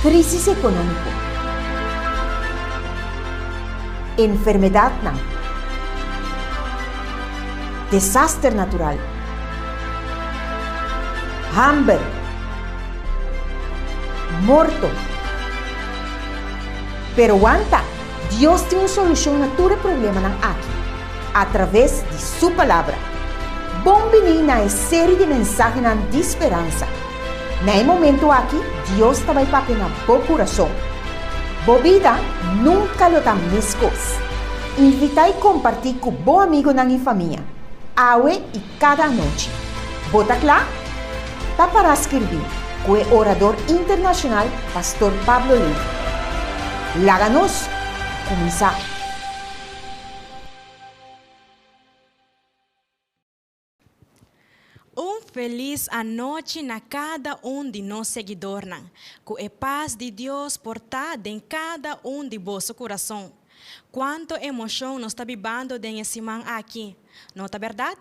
crisis económica, enfermedad, desastre natural, hambre, muerto. Pero aguanta, Dios tiene una solución a todo problema aquí, a través de su palabra. Bienvenido a esta serie de mensajes de esperanza. En el momento aquí, Dios está para tu corazón. Tu vida nunca lo tan miscos. Invita y compartir con tu amigo y familia. Hoy y cada noche. ¿Vota claro? Está para escribir con el orador internacional, Pastor Pablo Lee. Láganos comenzar. Feliz anoche na cada de nós seguidores, com a paz de Deus portada em cada de vosso coração. Quanto emoção nós está vivendo nesse man aqui, não é verdade?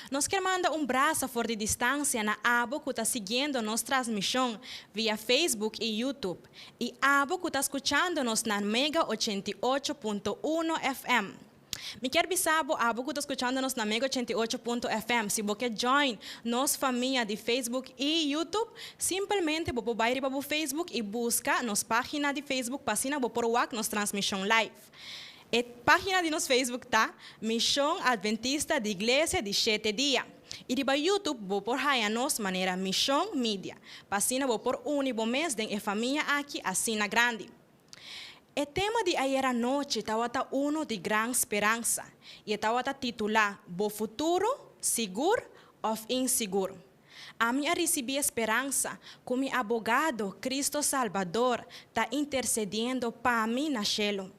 Nós queremos mandar abraço fora de distância na abo que está seguindo nossa transmissão via Facebook e YouTube. E abo que está escutando nos na Mega 88.1 FM. Me quer bisabo abo que está escutando-nos na Mega 88.fm. Se você join nossa família de Facebook e YouTube, simplesmente você vai ir para o Facebook e busca nossa página de Facebook para assim você pôr nossa transmissão live. A página de nosso Facebook tá Missão Adventista de Igreja de 7 Dias. E de YouTube você pôr a nossa maneira Missão Mídia. Para assim você pôr único mês de família aqui assim na grande. O tema de ayer noite estava de grande esperança e estava titular "Bo futuro, seguro ou inseguro?". A minha recebi esperança como meu abogado Cristo Salvador está intercedendo para mim na cielo.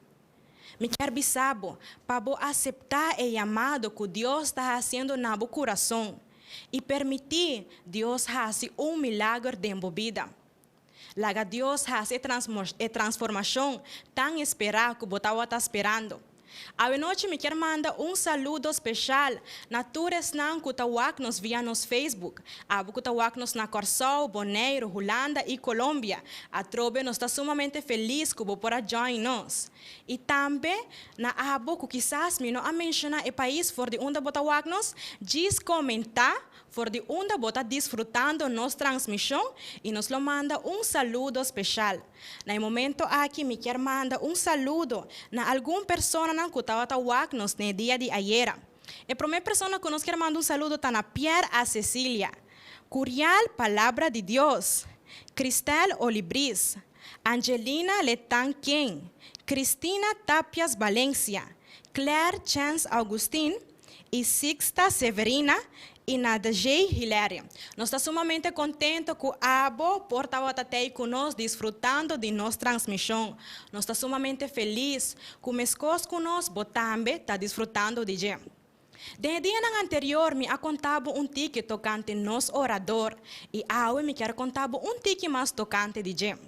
Me quer bisabo para aceitar o chamado que Deus está fazendo na meu coração e permitir Deus fazer milagre dentro da vida. Laga Deus faz a transformação tão esperada que você está esperando. A noite me quer mandar saludo especial na todos que estão nos via nos Facebook. A que estão nos na Corsol, Bonaire, Holanda e Colômbia. A trobe nós está sumamente feliz que você pode join nós. E também na abo que quizás me não a mencionar o país for de onde você nos, diz comentar for de onde você está desfrutando nossa transmissão e nos lo manda saludo especial. No momento aqui me quer mandar saludo na alguma pessoa que estava nos no dia de ayer. A primeira pessoa que nos quer mandar saludo está na Pierre a Cecília. Curial Palavra de Deus. Cristel Olibris. Angelina Letanquien. Cristina Tapias Valencia. Claire Chance Augustin. E Sixta Severina. E na DJ Hilária. Nós estamos sumamente contentes com a Abo por estar conosco, desfrutando de nossa transmissão. Nós estamos sumamente felizes com os coisas conosco, também está desfrutando de dia. Desde o dia anterior, me contava tique tocante nosso orador e hoje me quero contar tique mais tocante de dia.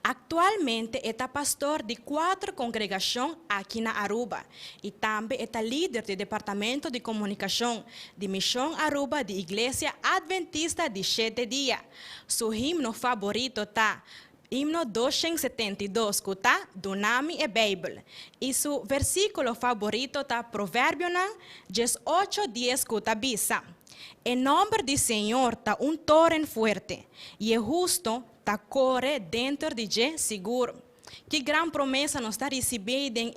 Atualmente, é pastor de 4 congregações aqui na Aruba e também é líder do Departamento de Comunicação de Missão Aruba de Igreja Adventista de 7 Dias. Seu himno favorito está himno 272, que está do nome é Bíblia. E seu versículo favorito está Provérbio 18:10, que está bisa. O nome do Senhor está torre forte e é justo está corre dentro de je seguro. Que grande promessa nós está recebendo em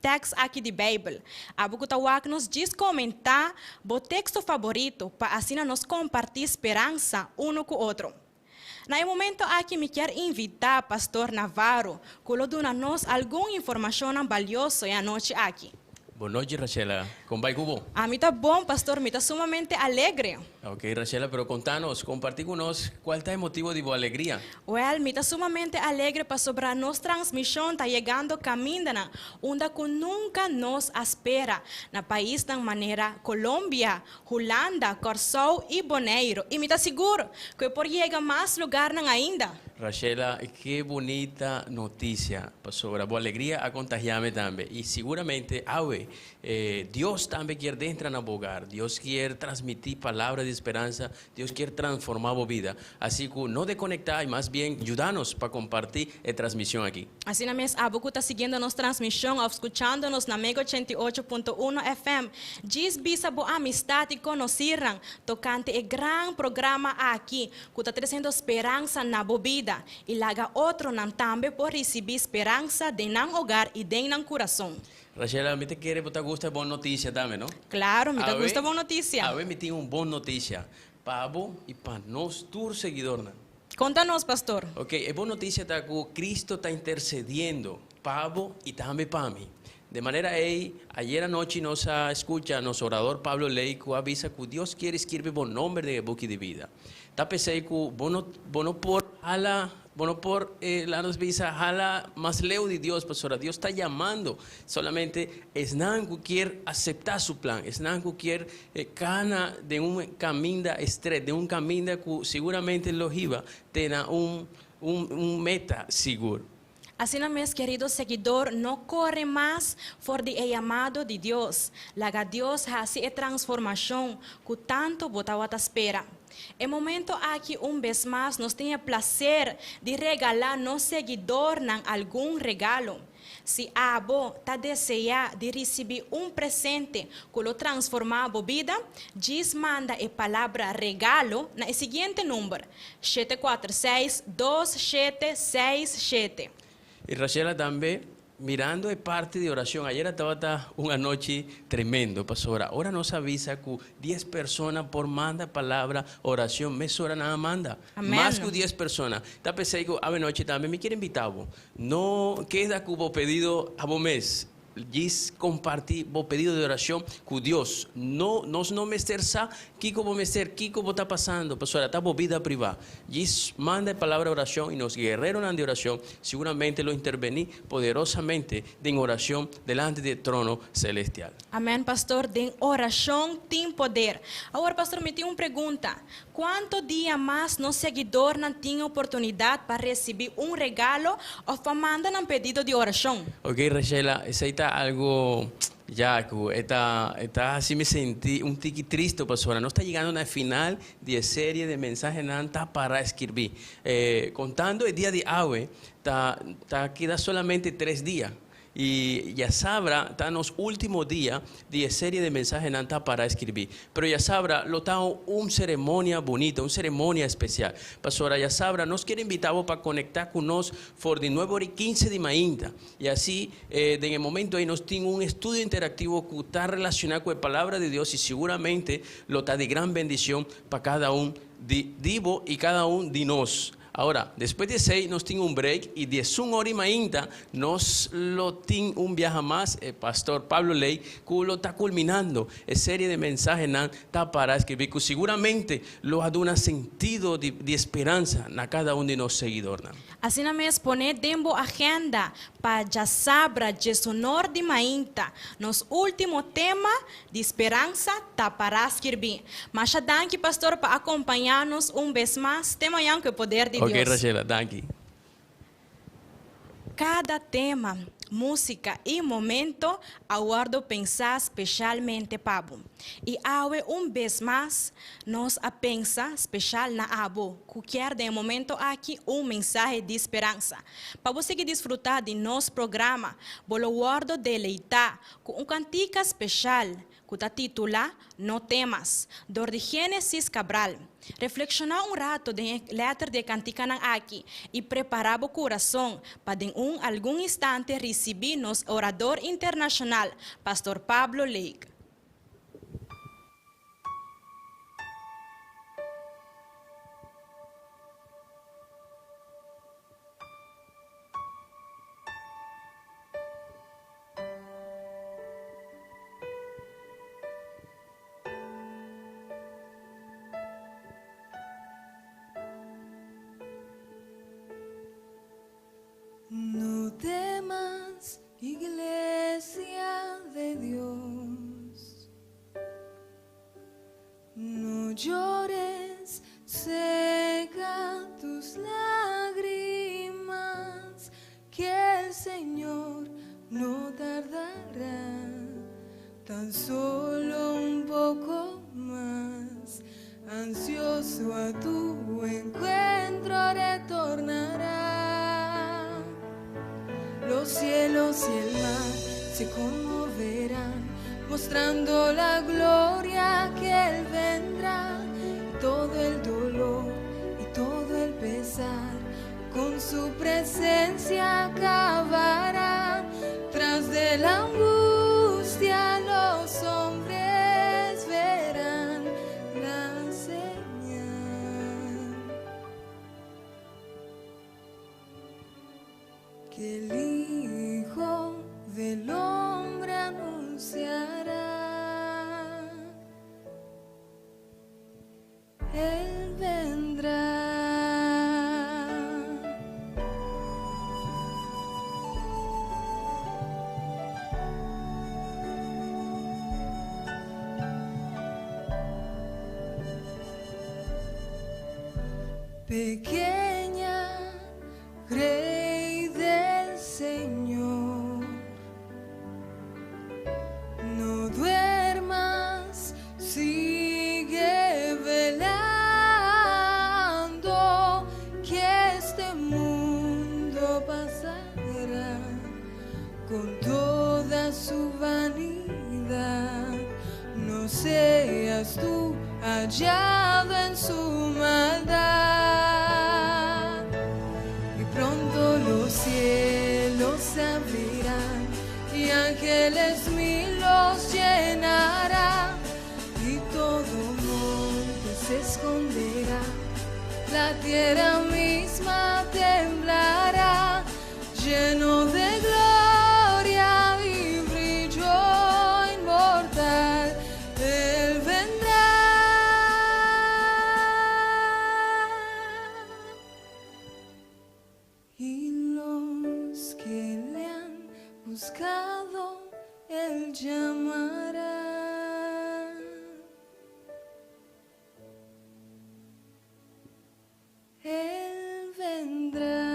texto aqui de Bíblia. A boca nos diz comentar o texto favorito para assim nós compartilhar esperança com o outro. No momento aqui me quero invitar Pastor Navarro que nos dá alguma informação valiosa a noite aqui. Boa noite, Rachela. ¿Cómo va, Cubo? A mí está bom, pastor. Me está sumamente alegre. Ok, Rachela, pero contanos, compartí con nosotros cuál es el motivo de tu alegría. Well, me está sumamente alegre para sobre nuestra transmisión está llegando caminando onde que nunca nos espera na país de maneira Colômbia, Holanda, Corsol e Bonaire. E me está seguro que por llegar mais lugar ainda. Rachela, qué bonita noticia, pastora. Boa alegría a contagiarme también. Y seguramente, Dios también quiere dentro en el hogar. Dios quiere transmitir palabras de esperanza. Dios quiere transformar la vida. Así que no desconectar y más bien ayudarnos para compartir la transmisión aquí. Assim na mes abo que está seguindo nossa transmissão, ou escutando-nos na Mega 88.1 FM. Diz bisa boa amistade e conheceram tocante o grande programa aqui, que está trazendo esperança na bebida. E laga outro não também por receber esperança de não hogar e de não coração. Rachela, me te quiere, te gusta boa notícia também, não? Claro, me gusta boa notícia. A ver, me tem uma boa notícia. Para vos e para nós, todos seguidores. Conta-nos, pastor. Ok, es buena noticia que Cristo está intercediendo para vos y también para mí. De manera que ayer anoche nos escucha nuestro orador Pablo Ley que avisa que Dios quiere escribir el nombre de book de vida. Está pensando que bueno por la nos visa jala más leo de Dios, pastora. Dios está llamando. Solamente es nada que quiere aceptar su plan. Es nada que quiere cana de un camino estrecho, de un camino que seguramente lo iba tenga un meta seguro. Assim, meus queridos seguidores, não corre mais fora do chamado de Deus. Laga Deus hace a transformação que tanto botava à espera. É momento aqui, vez mais, nós temos prazer de regalar nosso seguidor algum regalo. Se abo está deseja de receber presente que lo transforma a bebida, diz manda a palavra regalo na seguinte número: 746-2767. Y Rachela también, mirando de parte de oración, ayer estaba una noche tremendo, pastora. Ahora nos avisa que 10 personas por manda palabra, oración, mes hora nada manda. Amén. Más que 10 personas. Está pensando que a noche también me quiere invitar. No queda que hubo pedido a vos mes. Diz compartir o pedido de oração com Deus. Nós não mestersa que como mester, que como está passando, pastora, está vida privada. Diz manda a palavra oração e nos guerreiros de oração, seguramente lo intervenir poderosamente em oração delante do trono celestial. Amém, pastor. De oração tem poder. Agora, pastor, me tem uma pergunta. Quanto dia mais nosso seguidor não tem oportunidade para receber regalo ou para mandar pedido de oração? Ok, Rachela, essa está algo ya que está así me sentí un tiki triste, pastora. No está llegando a la final de serie de mensajes nanta para escribir. Contando el día de hoy, queda solamente 3 días. Y ya sabrá, está en los últimos días de serie de mensajes nanta para escribir. Pero ya sabrá, lo está una ceremonia bonita, una ceremonia especial. Pastora, ya sabrá, nos quiere invitar para conectar con nosotros por de 9:15 de mañana. Y así, en el momento ahí nos tiene un estudio interactivo que está relacionado con la palabra de Dios y seguramente lo está de gran bendición para cada uno divo y cada uno de nosotros. Ahora, después de 6 nos tiene un break y de 1:30 nos lo tiene un viaje más, el pastor Pablo Ley, que lo está culminando, es serie de mensajes está para escribir, que seguramente lo ha dado un sentido de esperanza a cada uno de los seguidores. Assim mesmo, poner dentro agenda para já sabra de sonor de mainta. Nos último tema de esperança tá para escrever. Mas já danke, pastor, para acompanhar-nos vez mais. Tema yang que o poder de Ok, Deus. Rachela, danke. Cada tema, música e momento, aguardo pensar especialmente Pablo. E awe vez mais, nós a pensar especial na abo, que quer de momento aqui mensagem de esperança. Para você que desfrutar de nosso programa, vou guardo deleitar com cantica especial, que está titulada No Temas, de Gênesis Cabral. Reflexionar rato de letra de cantica aqui e preparar o coração para em algum instante receber nosso orador internacional, Pastor Pablo Lake. No temas, iglesia de Dios, no llores, seca tus lágrimas. los cielos y el mar se conmoverán, mostrando la gloria que Él vendrá. Todo el dolor y todo el pesar, con su presencia acabará. Tras de la angustia los hombres verán la señal que el Hijo del Hombre anunciará. Él vendrá. Pequeña, Rey del Señor, no duermas, sigue velando, que este mundo pasará con toda su vanidad. No seas tú hallado en su maldad. Y pronto los cielos se abrirán y ángeles mil los llenará, y todo monte se esconderá, la tierra misma temblará, lleno de gloria y brillo inmortal. Él vendrá. Y los que le han buscado, Él llamará. Él vendrá.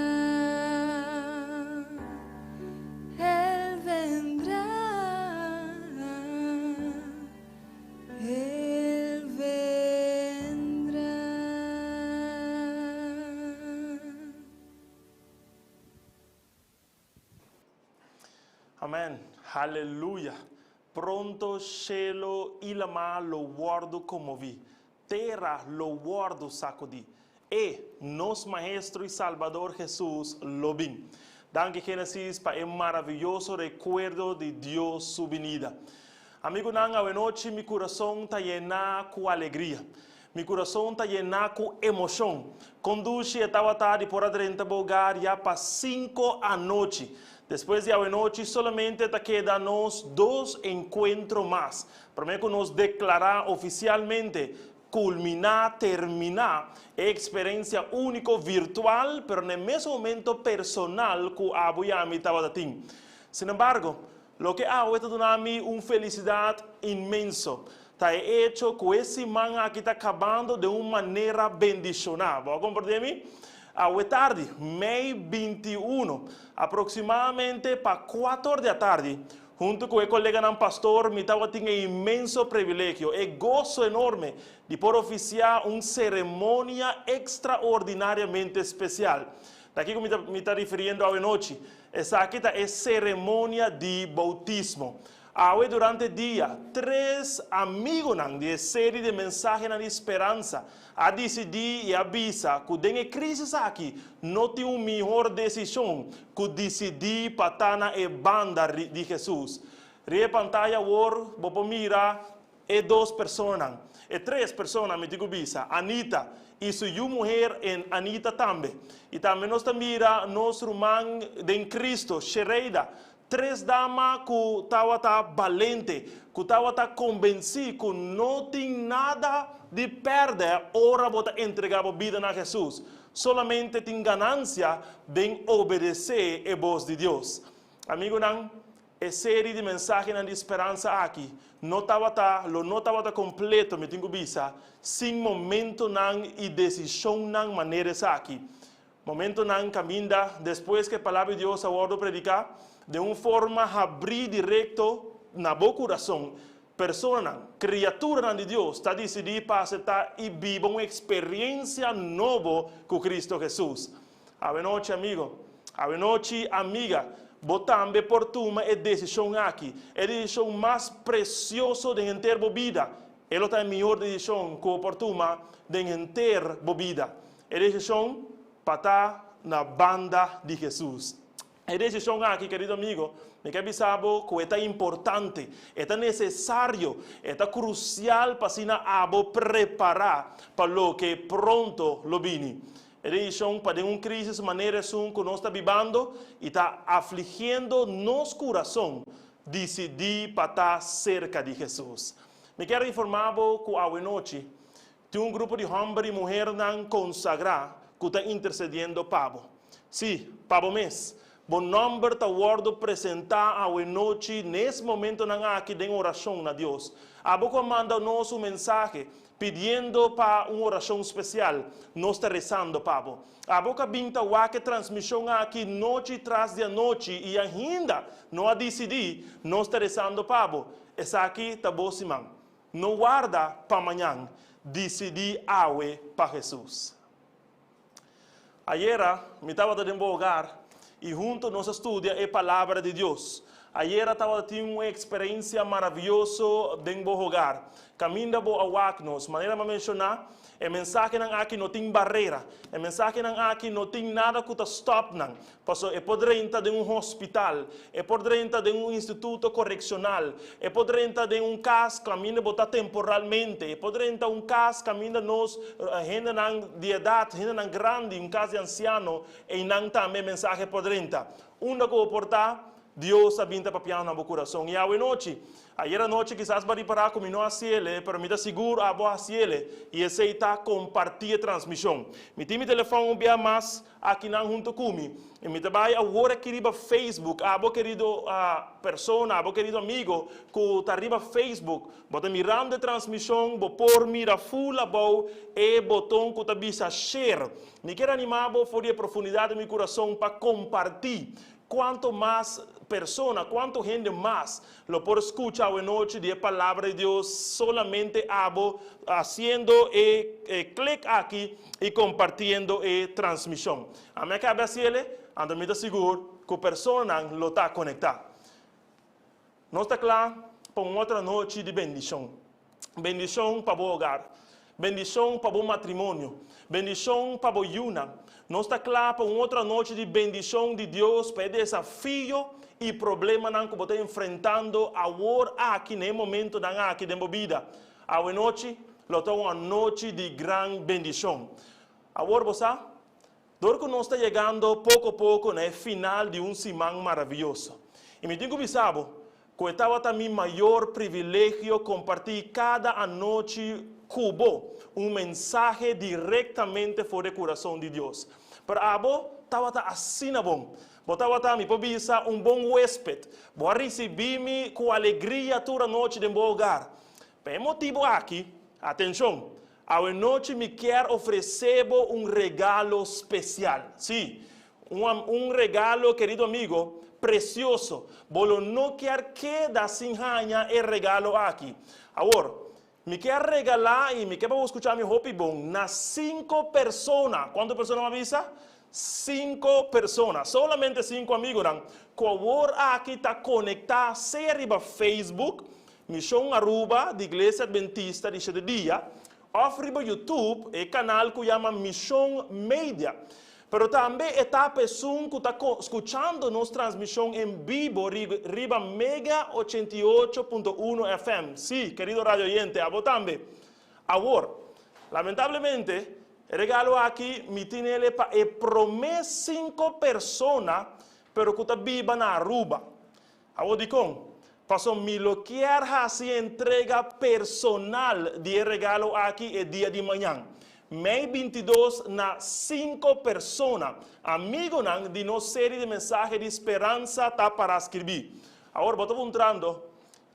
Él vendrá. Él vendrá. Amén. Aleluia. Pronto cielo ilama lo guardo como vi, terra lo guardo sacudí. E nos maestro y salvador Jesús lo vi. Danke Génesis para el maravilloso recuerdo de Dios su venida. Amigo nanga, hoy noche mi corazón está llena con alegría. Mi corazón está llena con emoción. Conduce estaba tarde por adentro del hogar ya para 5 anoche. Después de hoy noche solamente te quedan 2 encuentros más. Para que nos declarar oficialmente, culminar, terminar, experiencia única virtual, pero en el mismo momento personal que Abu Yami estaba dating. Sin embargo, lo que hago es darme una felicidad inmensa. Está hecho que ese man aquí está acabando de una manera bendicional. ¿Vos comprenderme? A tarde, May 21, aproximadamente para 4 de la tarde, junto con el colega del pastor, me estaba teniendo inmenso privilegio y gozo enorme de poder oficiar una ceremonia extraordinariamente especial. De aquí que me está refiriendo a hoy noche. Esa aquí es ceremonia de bautismo. Hoy durante el día, 3 amigos de serie de mensajes de esperanza a decidir y avisa que en crisis aquí no tiene una mejor decisión que decidir para la banda de Jesús. Rie pantalla word, voy a mirar, 2 personas, 3 personas, me digo visa, Anita y su mujer en Anita también. Y también nos mira nuestro man de Cristo, Shereida. 3 damas que estaban valentes, que estaban convencidas que no tienen nada de perder, ahora voy a entregar la vida a Jesús. Solamente tienen ganancia de obedecer la voz de Dios. Amigo, esa serie de mensajes de esperanza aquí no estaba completo, me tengo visa, sin momento y decisión maneras aquí. Momento caminda, después que la palabra de Dios ha predicar, de una forma abrir directo na bo corazón, persona, criatura de Dios, está decidida para aceptar y vivir una experiencia nueva con Cristo Jesús. A noche, amigo, a noche, amiga, botambe por tuma é decisão aqui. É a decisão mais preciosa de ter vida. Ela é a melhor decisão que por tuma de ter vida. É a decisão para estar na banda de Jesus. É a decisão aqui, querido amigo, me quer avisar que é importante, é necessário, é crucial para se preparar para o que pronto lo vini. É decisão para uma crise maneira que nós estamos vivendo e está afligindo nosso coração, decidir para estar cerca de Jesus. Me quero informar que hoje noite tem um grupo de homens e mulheres consagrados que está intercedendo Pablo. Sim, Pablo mês. Bom nome está guardo apresentar a noite nesse momento aqui de oração a Deus. Abo manda nos um mensagem pedindo para uma oração especial. Nós está rezando, Pablo. Abo que vinta que transmissão aqui noite tras de noite e ainda não a decidir. Nós está rezando, Pablo. Essa aqui está bom, Simão. Não guarda para amanhã. Decidir awe para Jesus. Ayer me estava dando um lugar e junto nós estudamos a palavra de Deus. Ayer estava tendo uma experiência maravilhosa dentro do lugar. Caminho bo awaknos, maneira de mencionar, a mensagem aqui não tem barreira. A mensagem aqui não tem nada que stop não. Porque é poder entrar de um hospital, é poder entrar de um instituto correccional, é poder entrar de um caso caminho botar temporalmente, é poder entrar um caso caminho nos gente de idade, gente grande, um caso de anciano, e não também mensagem poder entrar. Uma que portar Deus habita para no coração. E hoje noite, ayer a noite quizás vai parar como não assim ele, mas me dá seguro a boa assim ele e aceita compartilhar a transmissão. Me tem meu telefone bem mais aqui não junto comigo. E me trabalha agora querido Facebook, abo querido persona, abo querido amigo que está arriba Facebook, bota mirando a transmissão, vou por mira full abo e botão que está bisa share. Me quero animar por a profundidade do meu coração para compartilhar. Quanto mais persona, quanto gente mais lo por escuchar hoy noche de palabra de Dios, solamente abo haciendo clic aquí y compartiendo transmisión. A mí cabe decirle, ando me seguro que persona lo está conectado. No está claro para una otra noche de bendición. Bendición para o hogar. Bendição para o matrimônio, bendição para o yuna. Não está claro para uma outra noite de bendição de Deus, para desafio e problema que você está enfrentando agora aqui, nesse momento aqui da vida. A noite, é uma noite de grande bendição. Agora, você sabe, que nós está chegando pouco a pouco no final de semana maravilhoso. E me digo que sabe, que estava também maior privilégio compartilhar cada noite cubo mensagem diretamente fora do coração de Deus. Para abo, estava assim na bom. Botava me pobisa bom huésped. Vou receber-me com alegria toda noite de bom lugar. Pelo motivo aqui, atenção, a noite me quer oferecer regalo especial. Sim, regalo, querido amigo, precioso. Bolo não quer que da sinhanha regalo aqui. Agora, me quer regalar e me quer escuchar mi hopi bom nas 5 personas. ¿Cuántas personas me avisa? 5 personas. Solamente 5 amigos. Qual aqui está conectado, se arriba Facebook, Missão Aruba, de Igreja Adventista de Sete Dia, arriba YouTube, o canal que chama Missão Media. Pero também está pessoa que está escutando nossa transmissão em vivo, riba Mega 88.1 FM. Sim, querido radio oyente, a vos também. Agora, lamentavelmente, regalo aqui, me tem ele para promessa 5 pessoas, pero que está viva na Aruba. Agora, digo, passou me lo quer fazer entrega personal de regalo aqui é dia de manhã. Mei 22 na 5 personas, amigos de nossa série de mensagens de esperança tá para escrever. Agora, eu estou entrando.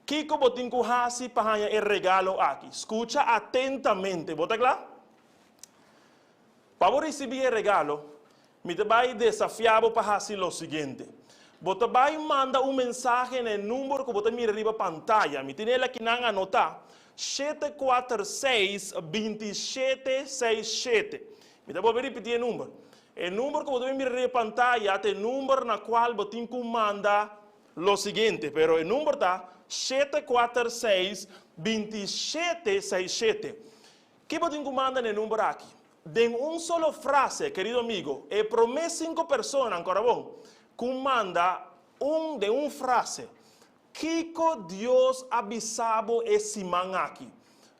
Kiko botin ko hasi para ganhar o regalo aqui. Escucha atentamente. Bota claro? Para receber o regalo, me vai desafiar para fazer o seguinte. Você vai mandar mensagem no número que você mira na pantalla. Me tem ele aqui na anotar. 746-2767. Me vou repetir o número. El número que vos mirar en pantalla es el número en el cual vos manda lo siguiente, pero el número está 746-2767. ¿Qué vos manda en el número aquí? De un solo frase, querido amigo, promete 5 personas en Corabón, que manda de un frase. Kiko Dios avisado esse man aqui.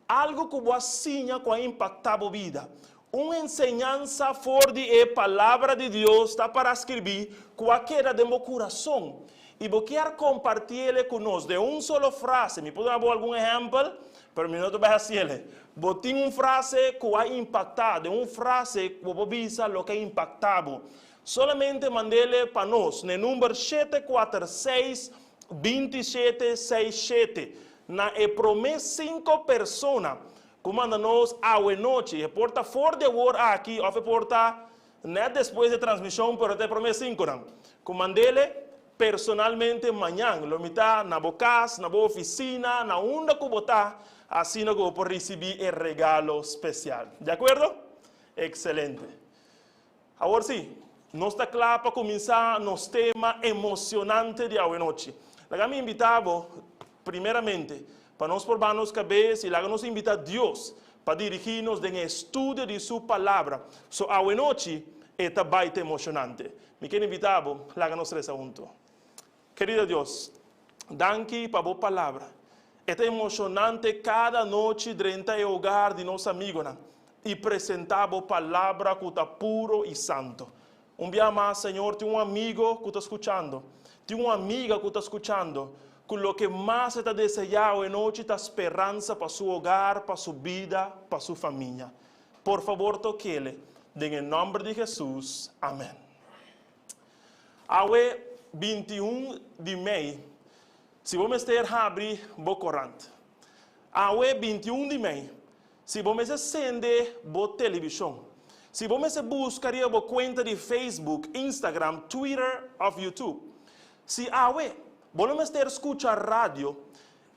Algo que você com impactado vida. Uma enseñança forte e palavra de Deus está para escrever qualquer de meu coração. E vou querer compartilhar conosco de uma só frase. Me pode dar algum exemplo? Pero me não vai fazer. Vou ter uma frase que vai impactar, de uma frase que vou avisar o que é impactado. Solamente mandele para nós, no número 746-2767. Na promete 5 personas que mandam-nos a noite. E porta fora de hora aqui, ou porta não depois da transmissão, mas até promete 5. Que mandele personalmente amanhã. Lo mitad na boa casa, na boa oficina, na onda que botar, assim que vou receber o regalo especial. De acordo? Excelente. Agora sim. Nós está claro para começar nosso tema emocionante de hoje noite. Eu me invitava, primeiramente, para nós provar nossa cabeça e lá nos invita a Deus para dirigir-nos no estudo de sua palavra. So, hoje noite é também emocionante. Me quero invitar, lá nos reza junto. Querido Deus, danke para a boa palavra. É emocionante cada noite dentro do hogar de nosso amigo e apresentar a palavra que está puro e santo. Um dia mais, Senhor, tem amigo que está escutando, tem uma amiga que está escutando, que o que mais está desejando é noite está esperança para seu hogar, para sua vida, para sua família. Por favor, toque-lhe, em nome de Jesus. Amém. Hoje, 21 de maio, se vamos ter abrir o corrente. Hoje, 21 de maio, se vamos acender a televisão. Se você buscaria a conta de Facebook, Instagram, Twitter ou YouTube. Se vamos ter escutar rádio,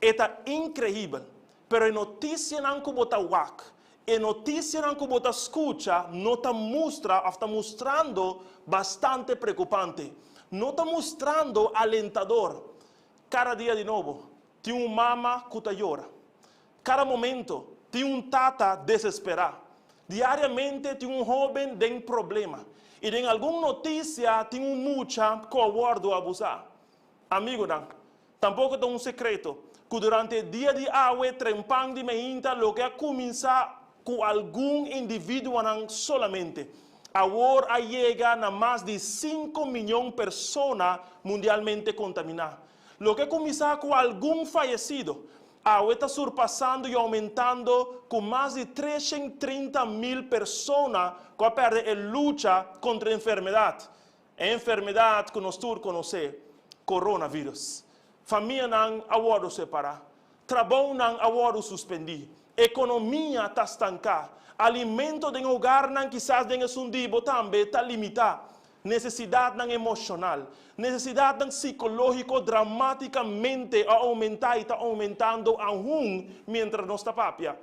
é incrível. Mas a notícia não que você ouve, a notícia não que você escuta, não está mostrando bastante preocupante. Não está mostrando alentador. Cada dia de novo, tem mama que chora. Cada momento, tem tata desesperado. Diariamente tem jovem tem problema. E em alguma notícia tem mucha que aguardo abusar. Amigo, tampouco é secreto que durante o dia de hoje, trempang de meinta, lo que começa com algum indivíduo solamente. Agora chega a mais de 5 milhões de pessoas mundialmente contaminadas. Lo que começa com algum falecido. Agora está surpassando e aumentando com mais de 330.000 pessoas que perdem a luta contra a enfermidade. A enfermidade que nós todos conhecemos, coronavírus. Família não agora separar. Trabalho não agora suspender. Economia está estancada. Alimento de hogar não quizás tenha sundido também está limitado. Necessidade não emocional, necessidade não psicológico dramaticamente a aumentar e está aumentando aún mientras nós está papia.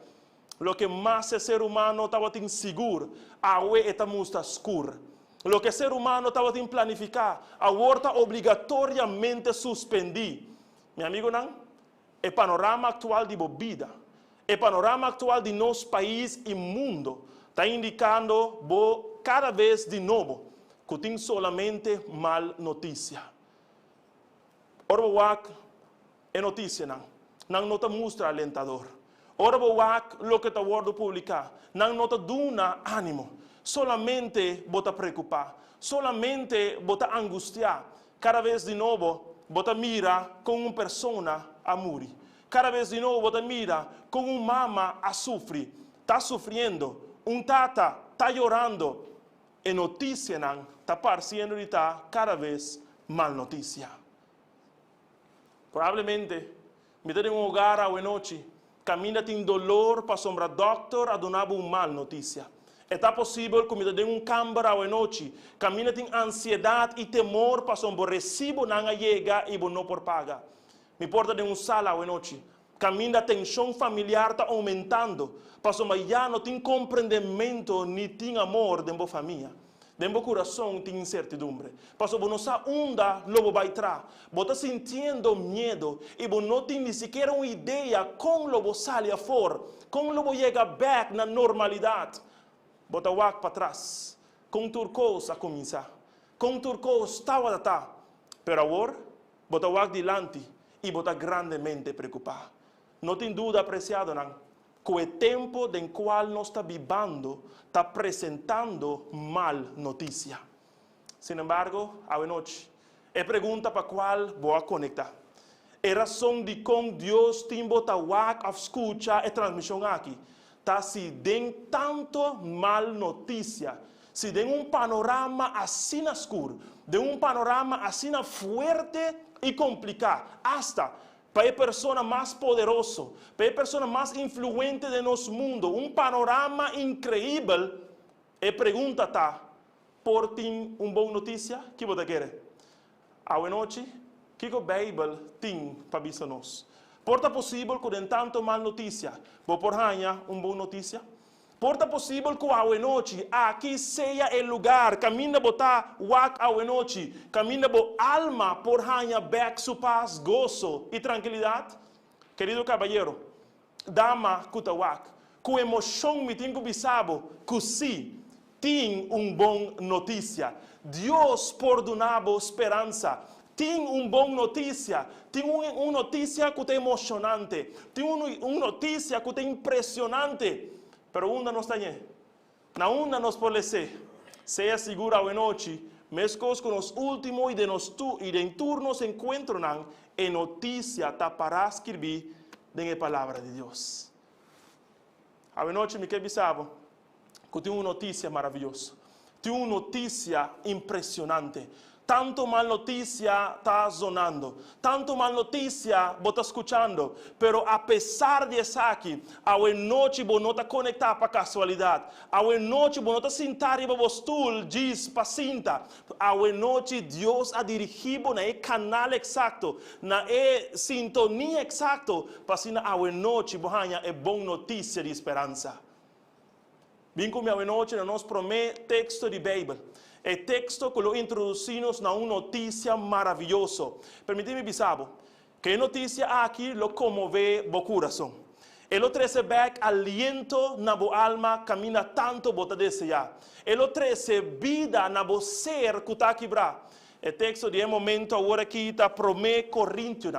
Lo que mais o ser humano estava inseguro, agora está muito escuro. Lo que o ser humano estava planificar, agora está obrigatoriamente suspendido. Meu amigo, não? O panorama atual de vida, o panorama atual de nosso país e mundo está indicando cada vez de novo que tem solamente mal notícia. Ora, é notícia não te mostra alentador. Ora, o que está guardando publicar, não te dá ânimo. Solamente bota preocupar, solamente bota angustiar. Cada vez de novo, bota mira com uma pessoa a morrer. Cada vez de novo, bota mira com uma mama a sofrer. Está sofrendo, tata está chorando. E notícia não está parecendo de cada vez mal notícia. Provavelmente, me tem hogar à noite, caminha tem dolor para sombra doctor a donar uma mal notícia. É possível que me tem câmara à noite, caminha tem ansiedade e temor para sombra recibo não chega e não por paga. Me porta de sala à noite, caminha a tensão familiar está aumentando, para sombra já não tem compreendimento nem tem amor de uma família. Dentro do coração tem incertidumbre. Pastor, você não sabe onde lobo vai entrar. Você está sentindo medo e você não tem nem sequer uma ideia como lobo sai fora, como lobo chega back na normalidade. Você está para trás. Com turcos a começar. Com turcos estava a estar. Pero agora, você está adiante e você está grandemente preocupado. Não tem dúvida, apreciado, não. Que o tempo em qual nós estamos vivendo está apresentando mal notícia. Sin embargo, a noite, é pergunta para a qual vou conectar. É razão de como Deus tem botado a escutar a transmissão aqui. Tá se tem tanto mal notícia, se tem panorama assim escuro, de panorama assim forte e complicado, hasta para a pessoa mais poderosa, para a pessoa mais influente de nosso mundo, panorama incrível, e pergunta tá, por tem boa notícia, que você quer? A noite, que a Bíblia tem para avisar nós? Porta possível que tem tanto mal notícia, vou por ganhar boa notícia? Porta possível que a noite aqui seja o lugar, caminha botar wak a noite, caminha bo alma por ganhar back su paz, gozo e tranquilidade? Querido caballero, dama kutawak, com emoção me tenho bisabo, que sim, tem boa notícia. Deus perdonava esperança. Tem boa notícia. Tem uma notícia que é emocionante. Tem uma notícia que é impressionante. Pero onde nós está aí? Na onde nós podemos ser? Seja segura a noite, mesmo que nos últimos e de turnos encontram a notícia está para escrever na palavra de Deus. A noite me quer sabe que tem uma notícia maravilhosa. Tem uma notícia impressionante. Tanto mal notícia está sonando, tanto mal notícia você está escuchando, pero a pesar de isso aqui, a noite você não está conectado para casualidade, a noite você não está sentado em vostul, diz pacinta, a noite Deus a dirigido na canal exato, na sintonia exato, para a noite você é boa notícia de esperança. Vem comigo a noite, nós promete texto de Bíblia. É texto que lo introduzimos na uma notícia maravilhosa. Permíteme bisabo, que notícia aqui lo comove o coração. Ele traz back aliento na bo alma, camina tanto bota desejar. Ele traz vida na bo ser que está quebrado. O texto de momento agora aqui está 1 Coríntios,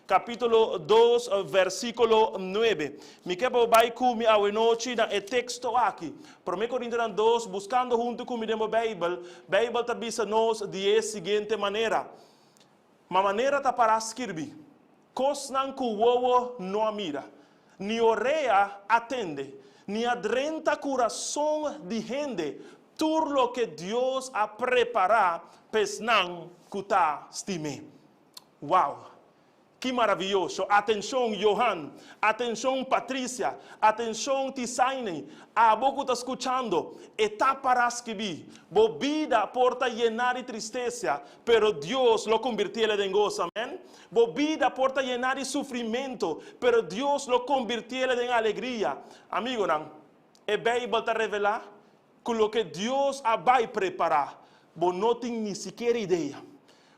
capítulo 2, versículo 9. Me quero vai comigo a noite na texto aqui. 1 Coríntios 2, buscando junto comigo a Bíblia. A Bíblia está dizendo de seguinte maneira. Uma maneira está para escrever. Cosnan que o ovo não mira, ni oreia atende, ni adrenta coração de gente, tudo lo que Deus a preparado, pesnan kuta stime. Uau! Que maravilhoso! Atenção, Johan. Atenção, Patrícia. Atenção, Tisaine. A boca está escutando. Está para escrever. Bo vida porta llenar de tristeza, pero Deus lo convirtió en gozo. Amén. Bo vida porta llenar de sufrimiento, pero Deus lo convirtió en alegría. Amigo, não? E Bíblia está revelar que lo que Deus vai preparar, bo não tem nem sequer ideia.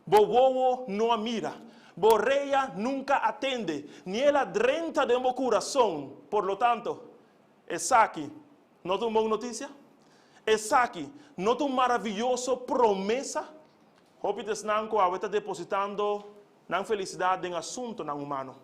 Bo bobo não mira. Bo reia nunca atende. Ni ela drenta de meu coração. Por lo tanto, essa aqui, não tem uma boa notícia? Essa aqui, não tem uma maravilhosa promessa? Hopites nanco a está depositando na felicidade em assunto não humano.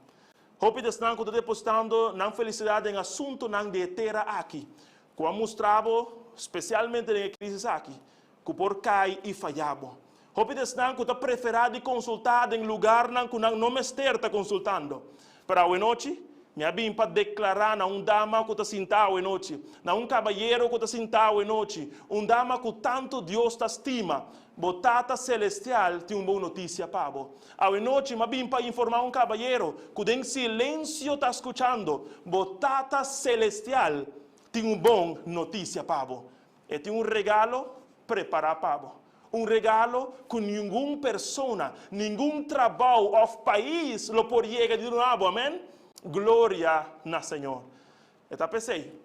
Hopites nanco está depositando na felicidade em assunto não de terra aqui. Como mostrava, especialmente na crise aqui, que por cai e falhava. Hopites não que está preferido consultar em lugar que não me está consultando. Para a noite, me abim para declarar na dama que está sentado a noite, na caballeiro que está sentado a noite, dama que tanto Deus está estima, botata celestial tem uma boa notícia para você. A noite, me abim para informar caballeiro que em silêncio está escutando, botata celestial tem uma boa notícia para você. E tem regalo preparado para você. Regalo que nenhuma pessoa, nenhum trabalho ou país lo pode chegar de novo, amém? Glória na Senhor. Então pensei,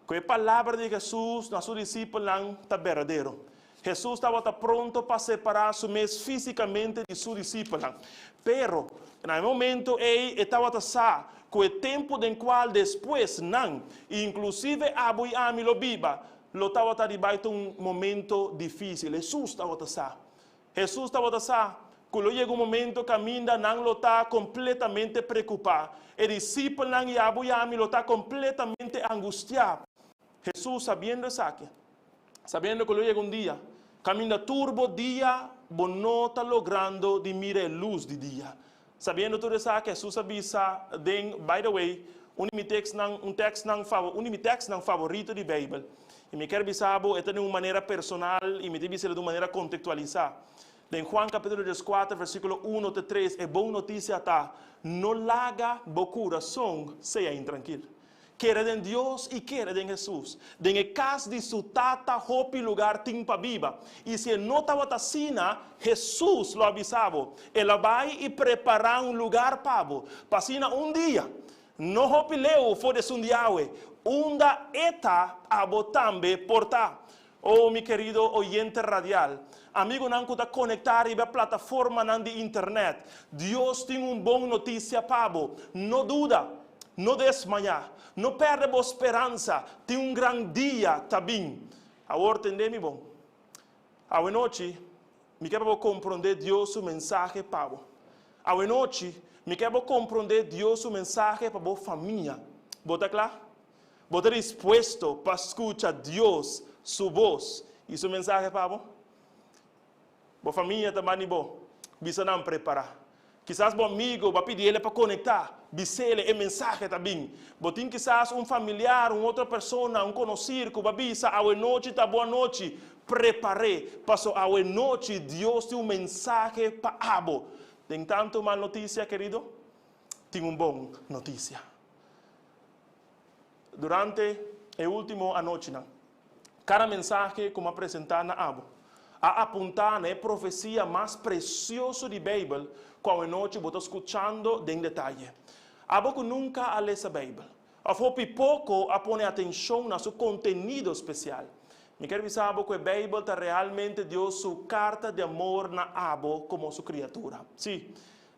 que a palavra de Jesus, nossos discípulos, não está verdadeiro. Jesús estaba pronto para separar su mes físicamente de su discípula. Pero, en el momento, él estaba sa con el tiempo del cual después, inclusive Abu y Ami lo viva, lo estaba debajo un momento difícil. Jesús estaba sa. Jesús estaba sa. Cuando llega un momento, camina, lo está completamente preocupado. El discípulo y Abu y Ami lo está completamente angustiado. Jesús, sabiendo eso, sabiendo que llega un día, camina turbo día, no está logrando de mirar luz de día. Sabiendo todo eso, Jesús avisa, by the way, un de mis textos favoritos de la Biblia. Y me quiero avisar, esto de una manera personal y me quiero avisar de una manera contextualizada. En Juan capítulo 4, versículo 1 a 3, es buena noticia, no laga bo corazón sea intranquilo. Quiere en Dios y quiere en Jesús. En el caso de su tata, hopi lugar timpa viva. Y si él no estaba tasina, Jesús lo avisaba. Él va y prepara un lugar pavo. Pasina un día. No hopi leo fue de sundiawe. Unda eta abotambe porta. Oh, mi querido oyente radial. Amigo, não está conectar e a plataforma de internet. Dios tiene una buena noticia pavo. No duda. No desmayar, no perde a esperança, tem um grande dia também. Agora entendemos, bom. A noite, me quero compreender Deus o mensagem para você. A noite, me quero compreender Deus o mensagem para a família. Bota claro? Bota disposto para escutar Deus, sua voz e seu mensagem para você. A família também é bom. Bisa não preparar. Quizás bom amigo vai pedir ele para conectar, dizer o mensagem também. Botin quizás familiar, outra pessoa, conhecido que vai dizer, a noite tá boa noite, prepare, passou a noite Deus tem mensagem para abo. Tem tanto mal notícia, querido? Tem bom notícia. Durante a última noite, cada mensagem como apresentar na abo, a apontar na profecia mais preciosa de Bíblia, quando noite você está escutando em detalhe. A boca nunca a ler essa Bíblia. A fopi pouco a pôr atenção no seu conteúdo especial. Me quero dizer que a Bíblia está realmente deu sua carta de amor na abo como sua criatura. Sim,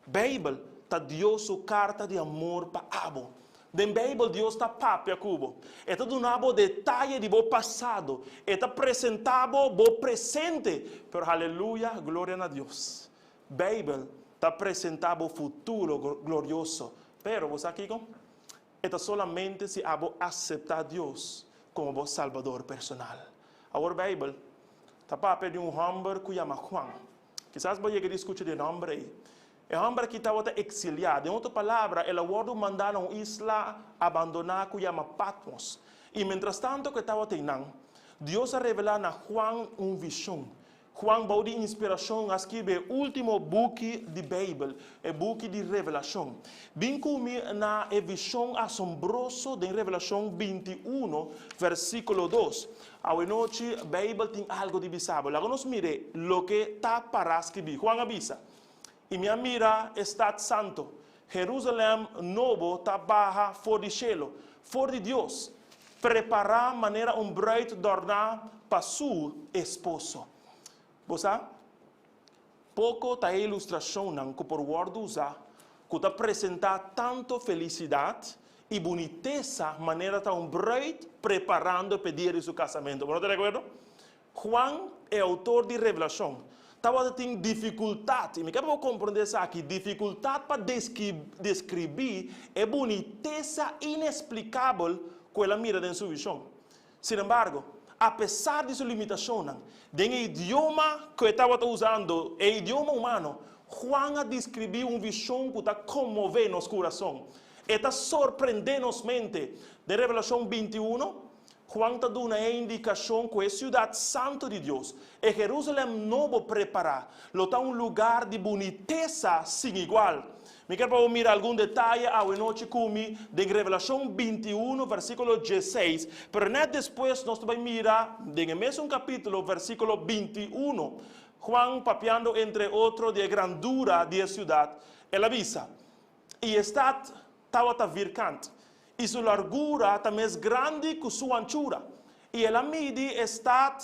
Bíblia está deu sua carta de amor para abo. Na Bíblia, Deus está papo a cubo. Está dando detalhe de seu passado. Está apresentando o presente. Pero, aleluia, glória a Deus. Bíblia está apresentando o futuro glorioso. Pero, você aqui, está solamente se abo aceitar Deus como vosso Salvador personal. Agora, a Bíblia está papo de homem que chama Juan. Quizás você querer escutar o nome aí. É um homem que estava exiliado. Em outra palavra, ele foi mandado a uma isla abandonada que se chama Patmos. E, mientras tanto que estava tendo, Deus revelou a Juan uma visão. Juan vai de inspiração a escrever o último book de Bíblia, o book de Revelação. Vim comigo na visão assombrosa de Revelação 21, versículo 2. A noite, a Bíblia tem algo de bizarro. Agora, nos mire o que está para escrever. Juan avisa. E minha mira está santo. Jerusalém novo está baja for de cielo, for de Deus. Preparar maneira bride adornar para seu esposo. Você? Pouco está a ilustração que por word usar, que está apresentar tanto felicidade e boniteza, maneira está bride preparando pedir seu casamento. Não te recuerdo? Juan é autor de Revelação. Estava tendo dificuldade, e me quero compreender isso aqui, dificuldade para descrever a boniteza inexplicável que ela mira em sua visão. Sin embargo, apesar de sua limitação, do idioma que estava usando, o idioma humano, Juan descreveu uma visão que está comovendo nosso coração. Está surpreendendo nossa mente. De Revelação 21, Juan está dando uma indicação que é a cidade santa de Deus. É Jerusalém novo preparar. Lo está um lugar de boniteza sem igual. Me quero mirar algum detalhe a noite comigo de Revelação 21, versículo 16. Pero depois nós vamos mirar, no mesmo capítulo, versículo 21. Juan, papeando entre outros de grandura da cidade, ele avisa. E está vircante. E sua largura está mais grande que sua anchura. E ela mide está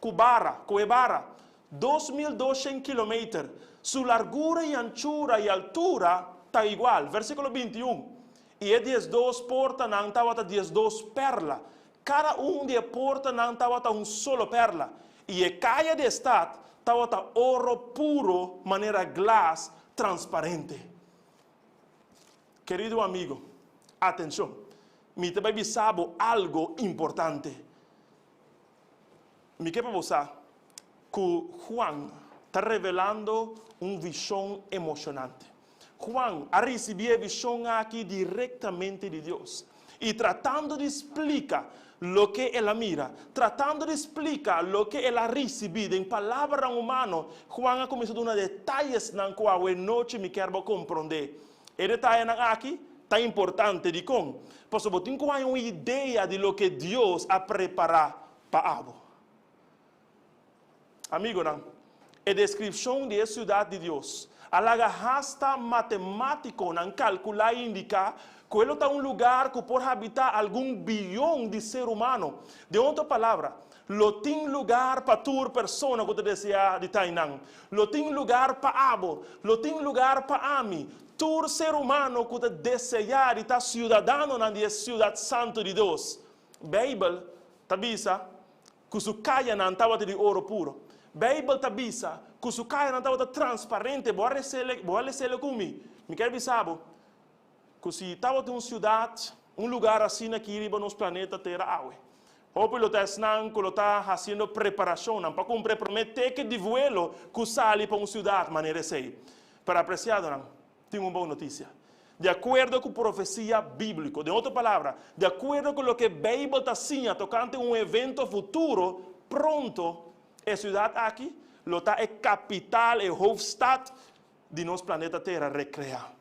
Cuebara, 2.200 kilómetros. Su largura y anchura y altura está igual. Versículo 21. Y es 12 portas, não estava 12 perlas. Cada de portas não estava un solo perla. Y a calle de estado estaba oro puro, manera glass transparente. Querido amigo, atención. Me te vai saber algo importante. Me quer pensar que Juan está revelando una visión emocionante. Juan ha recibido visión aquí directamente de Dios. Y tratando de explicar lo que él mira, tratando de explicar lo que él ha recibido en palabra humana, Juan ha comenzado a dar detalles en que noche me quiero comprender. El detalle aquí está importante de cómo. Porque você tem uma ideia de lo que Deus ha preparado para algo. Amigo, não? A descrição de cidade de Deus, a gasta matemático não calcular e indicar que ele está lugar que pode habitar algum bilhão de ser humano. De outra palavra, lo tem lugar para toda pessoa que te deseja de Tainã. Lo tem lugar para abo, lo tem lugar para ami. Todo ser humano que te deseja de estar cidadano na cidade santa de Deus. Bíblia tabisa que su caia não estava de ouro puro. Bíblia tabisa que su caia não estava transparente. Boa receber comigo. Me quer saber que se estava em uma cidade, lugar assim aqui nos planeta Terra, Hoje lo está fazendo preparação para cumprir prometer que de vuelo que sale para uma cidade maneira assim. Para apreciado, tenho uma boa notícia. De acordo com a profecia bíblica, de outra palavra, de acordo com o que a Bíblia está dizendo, tocante um evento futuro, pronto, a cidade aqui, é capital, é hoofdstad de nosso planeta Terra recrear.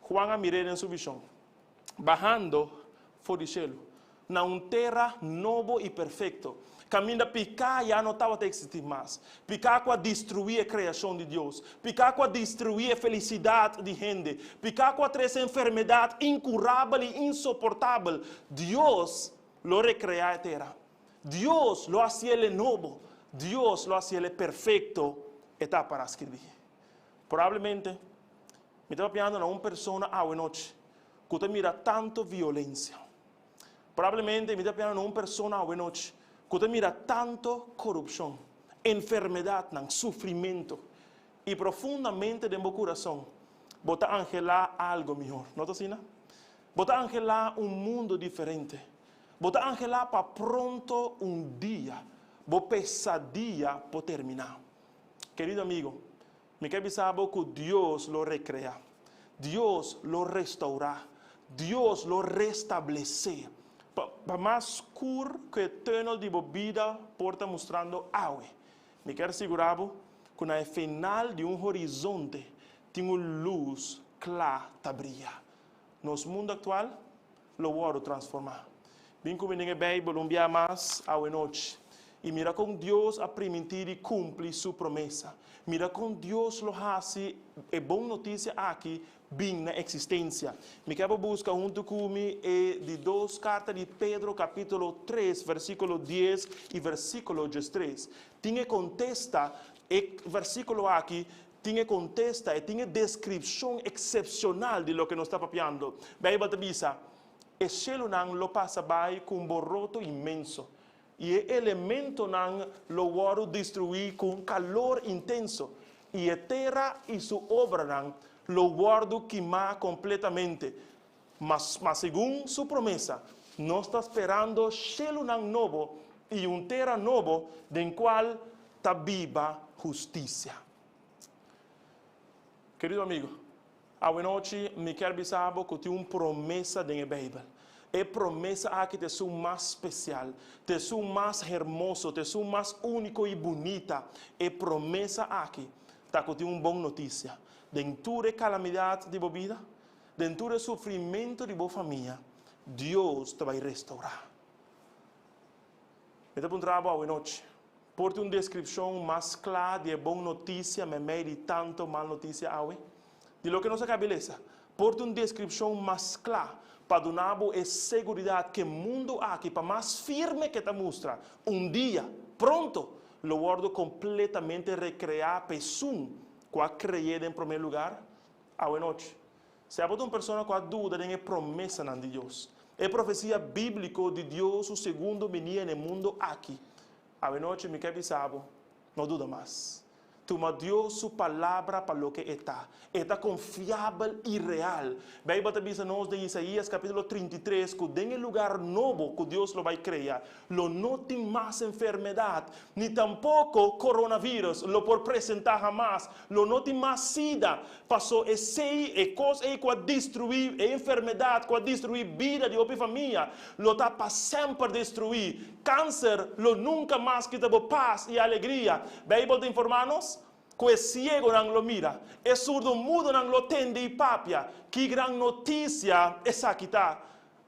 Juan mirou em sua visão, bajando fora do céu, na terra novo e perfeito. Caminho picar já não estava a existir mais. Picar para destruir a criação de Deus. Picar para destruir a felicidade de gente. Picar para trazer enfermidade incurável e insuportável. Deus lo recrea a terra. Deus lo hacía ele novo. Deus lo hacía ele perfeito. Está para escrever. Provavelmente, me estava pensando em uma pessoa à noite que te mira tanto violência. Provavelmente, me estava pensando em uma pessoa à noite que te mira tanto corrupção, enfermidade, sofrimento. E profundamente de meu coração, bota angelar algo melhor. Não está assim? Bota angelar mundo diferente. Bota angelar para pronto dia. Bo pesadilla por terminar. Querido amigo, me quer saber que Deus lo recrea. Deus lo restaura. Deus lo restabelece. Para mais curto que o túnel de vida porta mostrando agua. Me quero asegurar que no final de horizonte tem uma luz clara que brilha. No mundo atual, lo vou transformar. Vim comigo na Bíblia um dia mais à noite. E mira como Deus a permitir e cumpre sua promessa. Mira como Deus lo hace. É boa notícia aqui, bem na existência. Me quero buscar junto comigo de 2 cartas de Pedro, capítulo 3, versículo 10 e versículo 13. Tinha contesta, versículo aqui, tinha contesta e tinha descrição excepcional de lo que nos está papiando. Bíblia diz, o cielo não lo passa by com borroto imenso. E o elemento não lo vai destruir com calor intenso. E a terra e sua obra não lo guardo queimar completamente. Mas segundo sua promessa, nós está esperando cielo novo e terra novo, em qual está viva justiça. Querido amigo, a noite me quero saber que tem uma promessa na Bíblia. É promessa aqui de ser mais especial, de ser mais hermoso, de ser mais único e bonita. É promessa aqui, tá que tem uma boa notícia. Dentro da calamidade de sua vida, dentro do sofrimento de sua família, Deus te vai restaurar. Me dá um trabalho à noite. Porte uma descrição mais clara de boa notícia, me meio de tanto mal notícia hoje. De lo que nos beleza. Porte uma descrição mais clara para dar a segurança que o mundo aqui, para mais firme que te mostra, dia, pronto, lo guardo completamente recrear pesum, cual creyede en primer lugar, a buena noche. Se ha una persona que duda de la promesa de Dios. Es profecía bíblica de Dios, su segundo venida en el mundo aquí. A buena noche, mi cabezabo, no duda más. Toma Dios su palabra para lo que está. Está confiable y real. Bíblia te dice nos de Isaías capítulo 33 que en el lugar nuevo que Dios lo va a crear, lo no tiene más enfermedad, ni tampoco coronavirus, lo por presentar jamás, lo no tiene más sida, pasó ese cosa que destruir, enfermedad que destruir vida de otra familia, lo está para siempre destruir. Cáncer, lo nunca más quita paz y alegría. Bíblia te informarnos que es ciego no lo mira, es surdo mudo no lo tende y papia. Qué gran noticia es aquí está.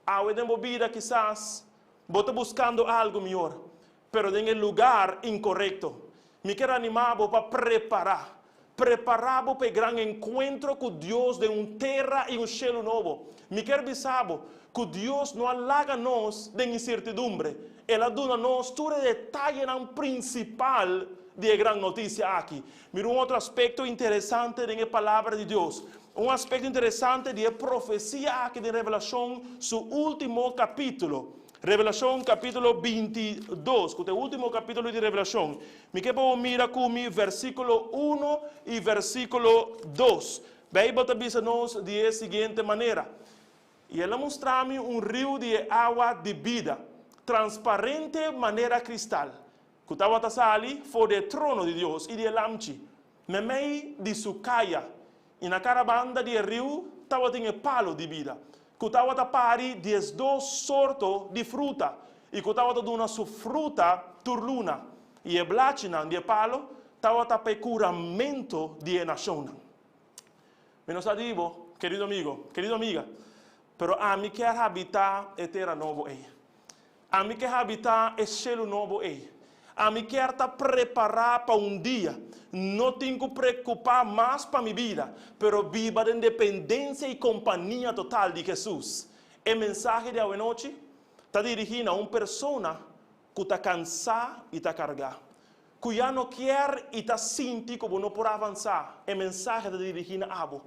Ahora en vida quizás vos estás buscando algo mejor, pero en el lugar incorrecto. Me quiero animar para preparar para el gran encuentro con Dios de un tierra y un cielo nuevo. Me quiero avisar que Dios no halaga nos de incertidumbre. Él aduna nos todo el detalle principal de gran noticia aquí. Mira un otro aspecto interesante de la palabra de Dios. Un aspecto interesante de profecía aquí de Revelación, su último capítulo. Revelación capítulo 22, que es el último capítulo de Revelación. Me quiero mirar con mi versículo 1 y versículo 2. Bíblia te dice nos de la siguiente manera. Y él mostró un río de agua de vida, transparente manera cristal. Que estaba sali fue del trono de Dios y de lamchi. Me mei de su calla. Y en la caravana del río estaba en el palo de vida. Que estaba pari 12 sortos de fruta. Y que estaba dando su fruta turluna. Y el blachina de palo estaba para curamento de nación. Menos digo, querido amigo, querida amiga, pero a mí que habitar a terra novo é. A mí que habitar el cielo novo é. A mí quero estar preparado para um dia. Não tenho que preocupar mais para minha vida, pero viva de independência e companhia total de Jesus. O mensagem de hoje noite está dirigido a uma pessoa que está cansada e está carregada, que já não quer e está sentindo que não pode avançar. O mensagem está dirigido a você.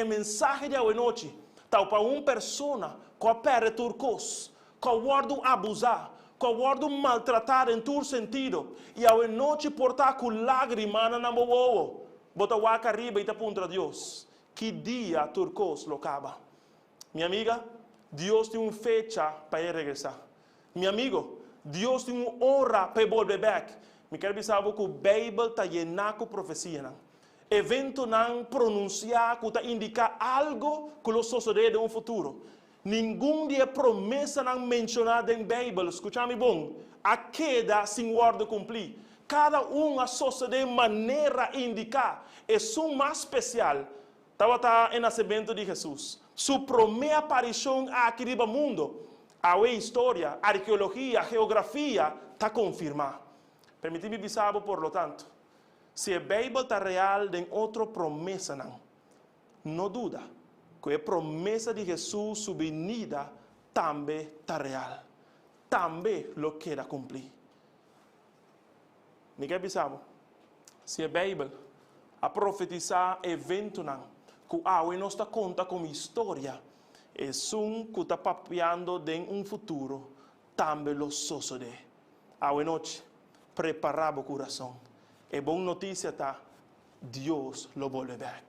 O mensagem de hoje noite está para uma pessoa que perde turcos, que guarda abusar, que guarda maltratar em todo sentido, e a noite portar com lágrimas na boa, bota o arca arriba e te apunta a Deus. Que dia turcos lo acaba. Minha amiga, Deus tem uma fecha para ele regressar. Meu amigo, Deus tem uma hora para volver back. Me quero dizer que a Bíblia está llena de profecia. Evento não pronunciar que está indicar algo que lo sucederá no futuro. Nenhum dia promessa não mencionada em Bíblia, escute-me bom, a queda sem guarda cumprir. Cada um associa de maneira indicar. É um mais especial. Estava no nascimento de Jesus. Sua primeira aparição aqui no mundo. A história, a arqueologia, a geografia está confirmada. Permite-me dizer, por lo tanto, se a Bíblia está real, tem outra promessa não duda. Que a promessa de Jesus, sua venida, também está real. Também lo queda cumprir. Me quer dizer, se a Bíblia a profetizar evento que hoje não está conta como história, é que está papeando em futuro, também lo sucede. Hoje noite, preparar o coração. É boa notícia, tá? Deus lo volve back.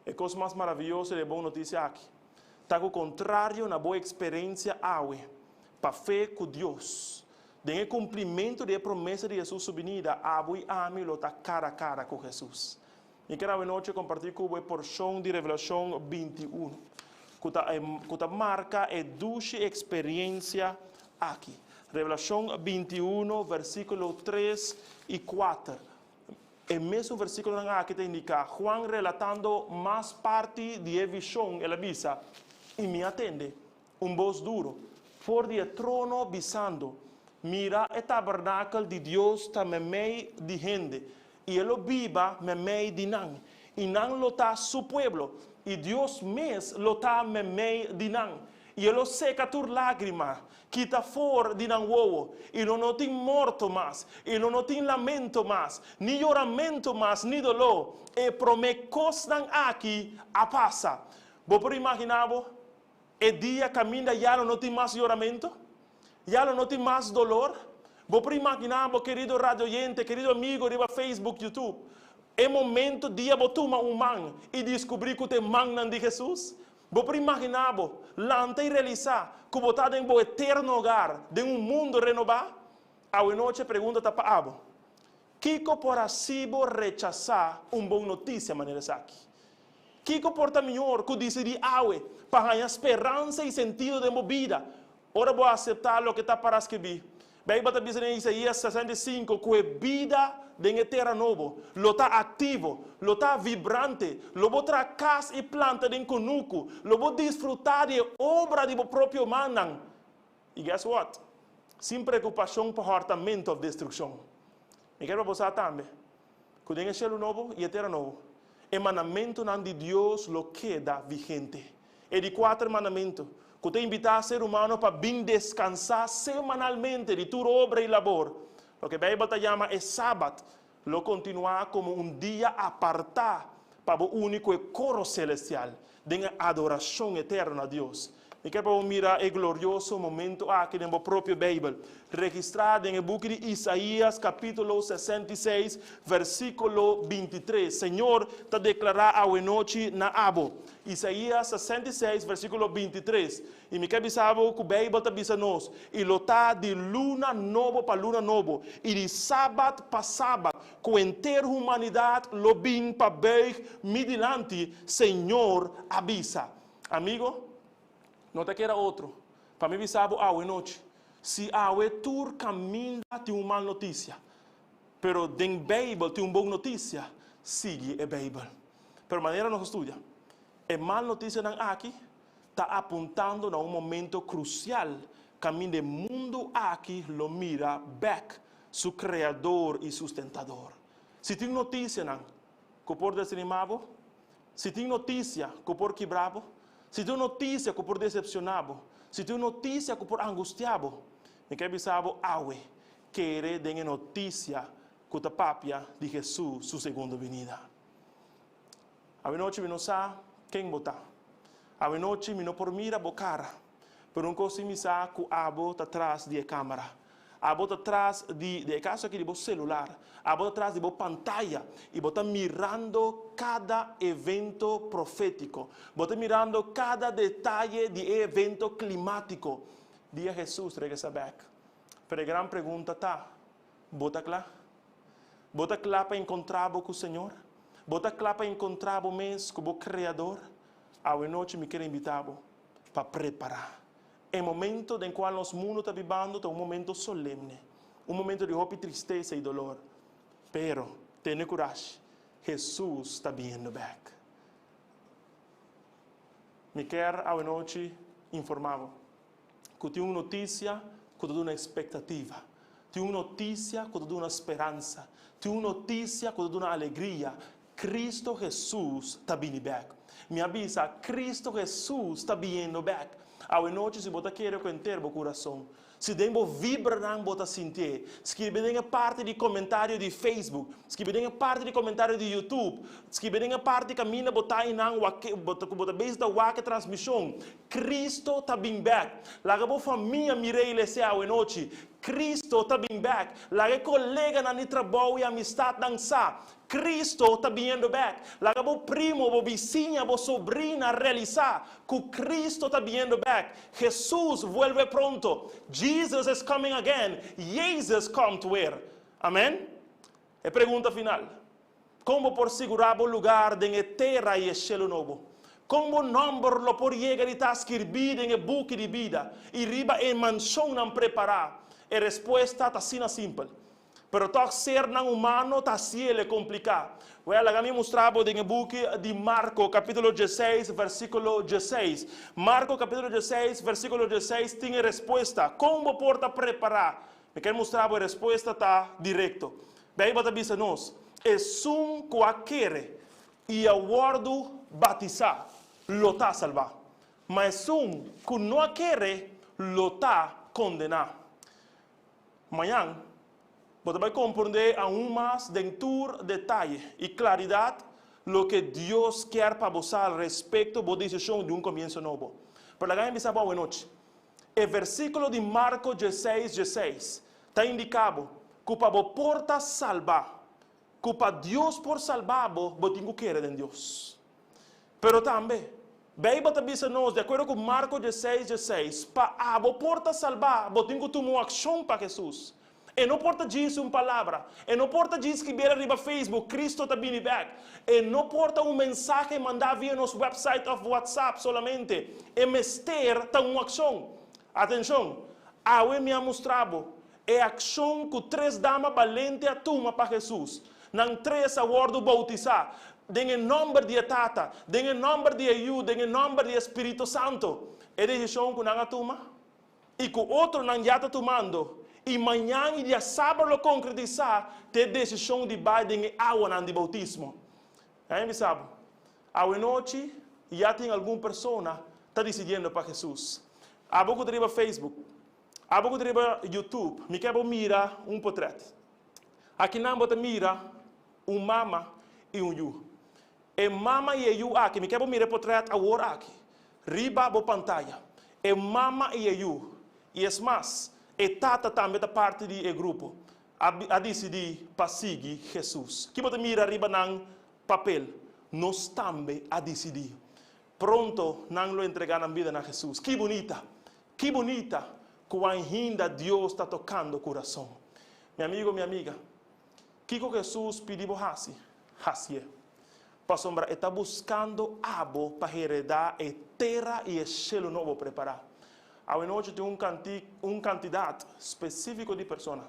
É coisa mais maravilhosa e boa notícia aqui. Está ao contrário na boa experiência hoje, para fé com Deus. Tem o cumprimento da promessa de Jesus sua venida, hoje a mim está cara a cara com Jesus. E quero hoje compartilhar com você a porção de Revelação 21, que marca a dulce experiência aqui. Revelação 21, versículo 3 e 4. O mesmo versículo que te indica, Juan relatando mais parte de visão, ele avisa, e me atende, voz duro, por de trono visando, mira o tabernáculo de Deus está me meio de gente, e ele viva me meio de nan, e nan lo está su pueblo, e Deus mesmo lo está me meio de nan. e ele seca tua lágrima, quita fora de não ovo, e não tem morto mais, e não tem lamento mais, nem choramento mais, nem dolor, e promete coisas aqui a passa. Vou por imaginar, o dia caminha já não tem mais choramento, já não tem mais dolor. Vou por imaginar, querido radioyente, querido amigo, riba Facebook, YouTube, é momento de tomar man e descobrir que tem man de Jesus. Vou por imaginar, lanta e realizar que você tem um eterno hogar, de um mundo renovado. A noite pergunta para Abo, Kiko por assim rechazar boa notícia, maneira aqui? Kiko porta melhor que decidir para ganhar esperança e sentido de vida. Ora vou aceitar o que está para escrever. Bem, bota dizer em Isaías 65 que a vida de eterno novo, lo está ativo, lo está vibrante, lo vou trazer casa e planta de conuco, lo vou desfrutar de obra de próprio manan. E guess what? Sem preocupação por hortamento ou destruição. E quero você também, que tem céu novo e eterno novo. O mandamento de Deus lo queda vigente. E de 4 mandamentos, que te invita a ser humano para vir descansar semanalmente de tua obra e labor. O que a Bíblia chama é sábado. Lo continuar como um dia apartado para o único e coro celestial de adoração eterna a Deus. E quero mirar o glorioso momento aqui na própria Bíblia, registrado no livro de Isaías, capítulo 66, versículo 23. Senhor, te declarar a noite na abo. Isaías 66, versículo 23. E me quer avisar que a Bíblia te avisa nós. E lotar de luna novo para luna novo. E de sábado para sábado. Com a inteira humanidade, lo bem para bem, midilante, Senhor, avisa. Amigo, não te quer outro. Para me avisar a noite. Se a tur caminha, tem uma má notícia. Pero den Bíblia tem uma boa notícia. Sigue a Bíblia. Pero maneira não estuda. A má notícia aqui está apontando a momento crucial. Caminho do mundo aqui lo mira back, seu criador e sustentador. Se tem notícia que por desanimado, se tem notícia que por quebrado, se tem notícia que por decepcionado, se tem notícia que por angustiado, me quer avisar querer ter notícia que a papia de Jesus, sua segunda venida. A noite me não sabe quem botar. A noite me não por mira a cara, por um coisa me sabe que a bota atrás da câmera. A bota atrás de caso aqui de celular, a bota atrás de pantalla e bota mirando cada evento profético, bota mirando cada detalhe de evento climático. Dia Jesus regresa back. Pero a grande pergunta está, bota lá? Bota lá para encontrar com o Senhor? Bota lá para encontrar o mês com o Criador? A noite me quero invitar para preparar. É momento em qual nosso mundo está vivendo, é um momento solene, um momento de hope, tristeza e dolor. Pero, tenha coragem, Jesus está vindo back. Me quero a noite informar que tem uma notícia que te dá uma expectativa, tem uma notícia que te dá uma esperança, tem uma notícia que te dá uma alegria. Cristo Jesus está vindo back. Me avisa, Cristo Jesus está vindo back. A noite, se você quer conhecer o coração, se demo vibra não bota sentir, escreve parte de comentário de Facebook, escreve parte de comentário de YouTube, escreve parte de caminho botar em não bota base da wake transmissão. Cristo está bem back. Lá que família mirei lesse a noite. Cristo está bem back. Lá que colega na trabalho e amistade dançar. Cristo está vindo back. Lá que o primo, o vizinha, o sobrinha realizar que Cristo está vindo back. Jesus vuelve pronto. Jesus is coming again. Jesus come to where? Amém? E pergunta final. Como por segurar o lugar de terra e cielo novo? Como número lo por llegar e está escrito em book de vida e riba em mansão não preparar? A resposta está assim simples. Pero todo ser não humano está assim complicado. Well, agora me mostrava em book de Marco, capítulo 16, versículo 16. Marco, capítulo 16, versículo 16, tem a resposta. Como porta preparar? Me quero mostrar a resposta está direto. Bem, você avisa nós. É um qualquer e a word batizar, lo está salvar. mas que não quer, lo está condenado. Amanhã, você vai compreender aún mais dentro detalhe e claridade lo que Deus quer para você a respeito da decisão de começo novo. Para lá, empieza boa noite. O versículo de Marcos 16 está indicado que para você porta salvar, que para Deus por salvar, você tem que querer em Deus. Pero também, bem, você diz nós, de acordo com Marcos 16, para você porta salvar, você tem que tomar ação para Jesus. E não porta dizer uma palavra, e não porta dizer que vier arriba Facebook, Cristo está vindo back, e não porta mensagem mandar via nosso website of WhatsApp solamente, e mester está uma ação. Atenção, eu me mostrado, é ação que 3 damas valentes toma para Jesus, não 3 aguardo bautizar, em nome de Tata, em nome de Ayu, em nome de Espírito Santo, é decisão que não toma, e que outro não já está tomando. E amanhã, e dia sábado, concretizar, ter decisão de Biden água de bautismo. Aí, sabe? À noite, já tem alguma pessoa que está decidindo para Jesus. Há pouco de Facebook, há pouco de YouTube, me quero mirar portrait. Aqui não você mira mama e yu. E mama e yu aqui, me quero mirar portrait agora aqui. Riba a pantalla. E mama e yu. E é mais. E tata também da parte do grupo a decidir para seguir Jesus. Que você mira arriba no papel, nós também a decidir. Pronto, não lo entregar na vida a Jesus. Que bonita que ainda Deus está tocando o coração. Meu amigo, minha amiga, que Jesus pediu assim? Para sombra, está buscando abo para heredar a terra e o céu novo preparar. A noite tem quantidade específica de pessoas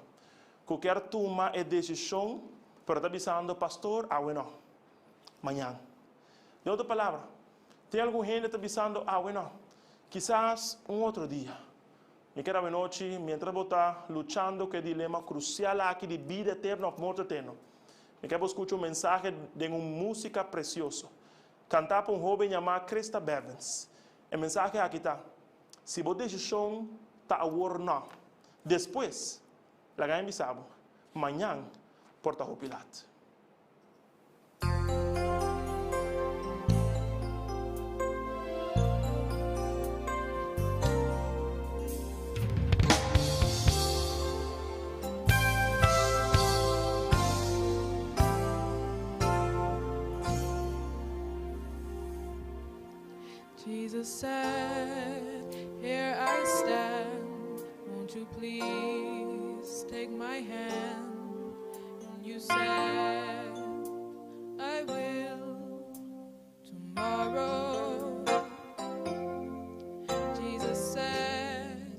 que quer tomar a decisão, para estar avisando, pastor, não, amanhã. De outra palavra, tem alguma gente que está avisando, não, quizás outro dia. Me quero a noite, mientras você está lutando com o dilema crucial aqui de vida eterna ou morte eterna. Me quero escutar mensagem de uma música preciosa. Cantar para jovem chamado Krista Bevins. A mensagem aqui está. Se você decisão está agora não, depois, lá ganha sabe, amanhã porta o pilato. Jesus said, "Here I stand, won't you please take my hand?" And you said, "I will tomorrow." Jesus said,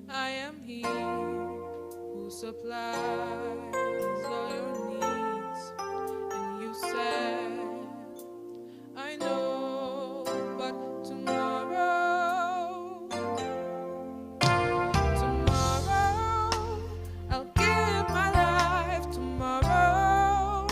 "I am He who supplies all your needs." And you said, "I know, but tomorrow I'll give my life tomorrow.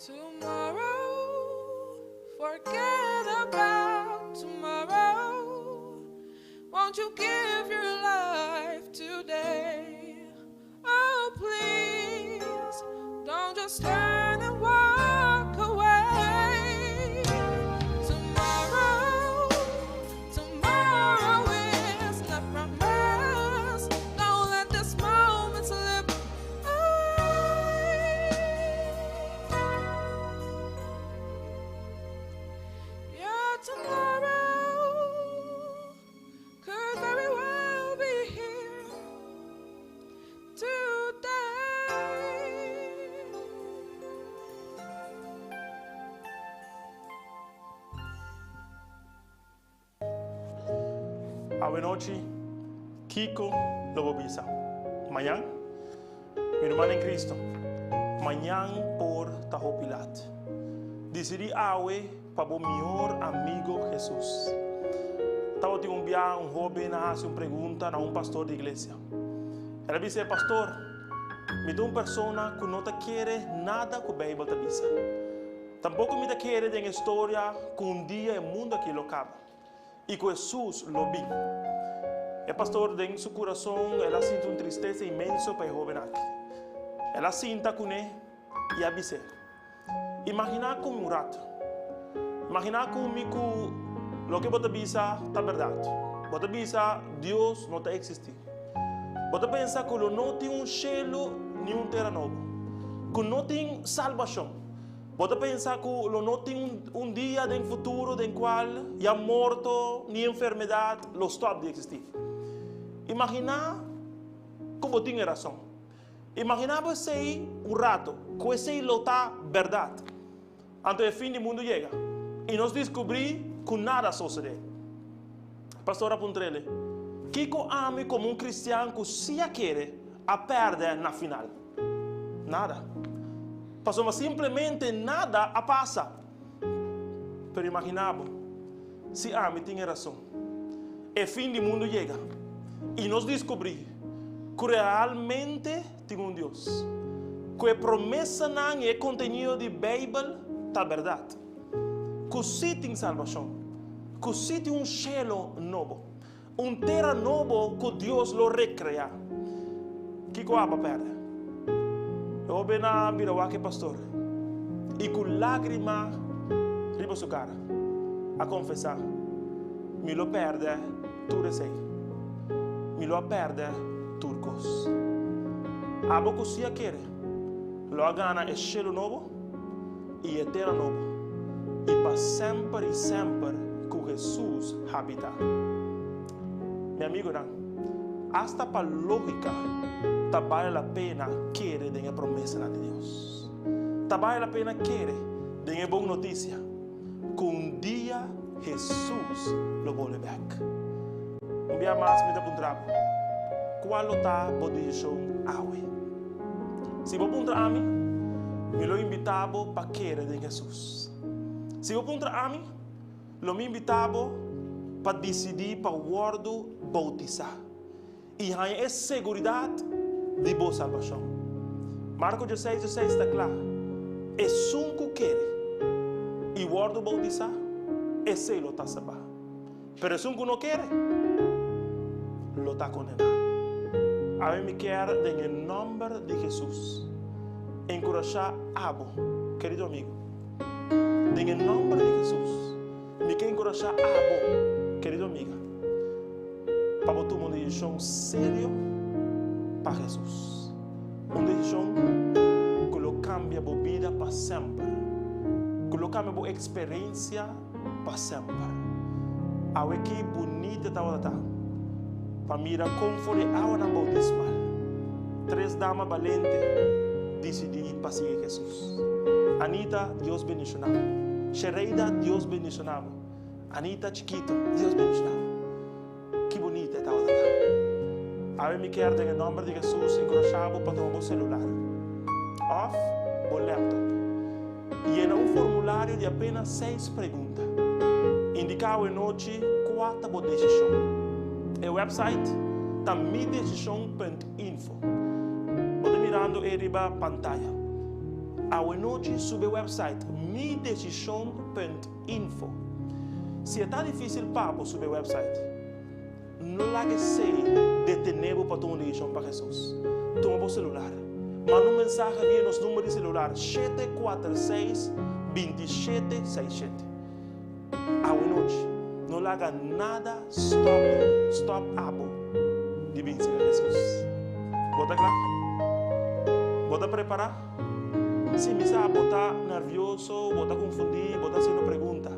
Tomorrow, forget about tomorrow. Won't you give your life today? Oh, please, don't just turn and walk away. Tomorrow, tomorrow is not promised. Don't let this moment slip away. Yeah, tomorrow could very well be here today. Ave noche, Kiko Lobobisa. Mañana, mi hermana en Cristo. Mañana por Tahopilat. Decidí awe para o melhor amigo Jesus. Estava te enviar joven a fazer uma pergunta a pastor de igreja. Ela disse, pastor, me dá uma pessoa que não quer nada com a Bíblia da bisa. Tampouco me quer de uma história que dia o mundo aqui lo acaba. E que Jesus lo vi. E pastor, em seu coração, ela sente uma tristeza imensa para o jovem aqui. Ela senta com ele e a disse, imagina como um rato. Imagina comigo o que você pensa está verdade. Você pensa Deus não existe. Você pensa que não tem um cielo nem um terra novo. Que não tem salvação. Você pensa que não tem um dia no futuro em qual a morte nem enfermidade lo stop de existir. Imagina que você tem razão. Imagina você um rato que você lo está verdade. Antes do fim do mundo chega. E nós descobrimos que nada sucede. Pastor apontrele, Kiko ame como um cristiano que se quer a perder na final. Nada. Pastor, mas simplesmente nada a passa. Pero imaginamos, se ame tem razão. O fim do mundo chega. E nós descobrimos que realmente tem um Deus. Que a promessa não é contenido de Bíblia, está verdade. Que se tem salvação. Que se tem um cielo novo. Um terra novo que Deus lo recrea. Que coapa perde. Eu vou na birawaque pastor. E com lágrima riba sua cara. A confessar. Me lo perde tu receio. Me lo perde turcos. A boca se quer. Lo gana é cielo novo. E a terra novo. E para sempre e sempre com Jesus habita. Meu amigo, hasta para lógica, tá vale a pena querer de a promessa de Deus. Tá vale a pena querer de a boa notícia. Que dia Jesus lo vuelve back. Um dia mais me dá um trago. Qual está a posição awe? Se você pergunta a mim, me lo invitava para querer de Jesus. Se você pergunta a mim, lo me invitava para decidir para o guardo bautizar. E ganhar essa segurança de boa salvação. Marcos 16:16 está claro. É um que quer. E o guardo bautizar, esse lo está salvado. Mas um que não quer, lo está condenado. A mim me quer, em nome de Jesus, encorajar a você, querido amigo. Em nome de Jesus, me quer encorajar a você, querido amiga, para tomar uma decisão séria para Jesus. Uma decisão que lo cambia a vida para sempre. Que lo cambia a experiência para sempre. A que bonita está. Para mirar como foi a água na bautismal. 3 damas valentes decidiram para seguir Jesus. Anita, Deus bendicionava. Shereida, Deus bendicionava. Anita, Chiquito, Deus bendicionava. Que bonita está a mim me quer, em nome de Jesus, encorajado para tomar o celular. Off, o laptop. E era um formulário de apenas 6 perguntas. Indicava em noite 4 decisões. O website está midecisão.info. Você mirando aí na pantalla. Hoy noche sube website midecision.info. Si está difícil para subir website, no la que sei detener para tu decisión para Jesús. Toma por celular. Manda un mensaje via los números de celular 746-2767. Hoy noche, no le haga nada stop Apple de vencer a Jesús. ¿Bota claro? ¿Bota preparar? Si me sabe, bota nervioso, bota confundido, bota haciendo pregunta.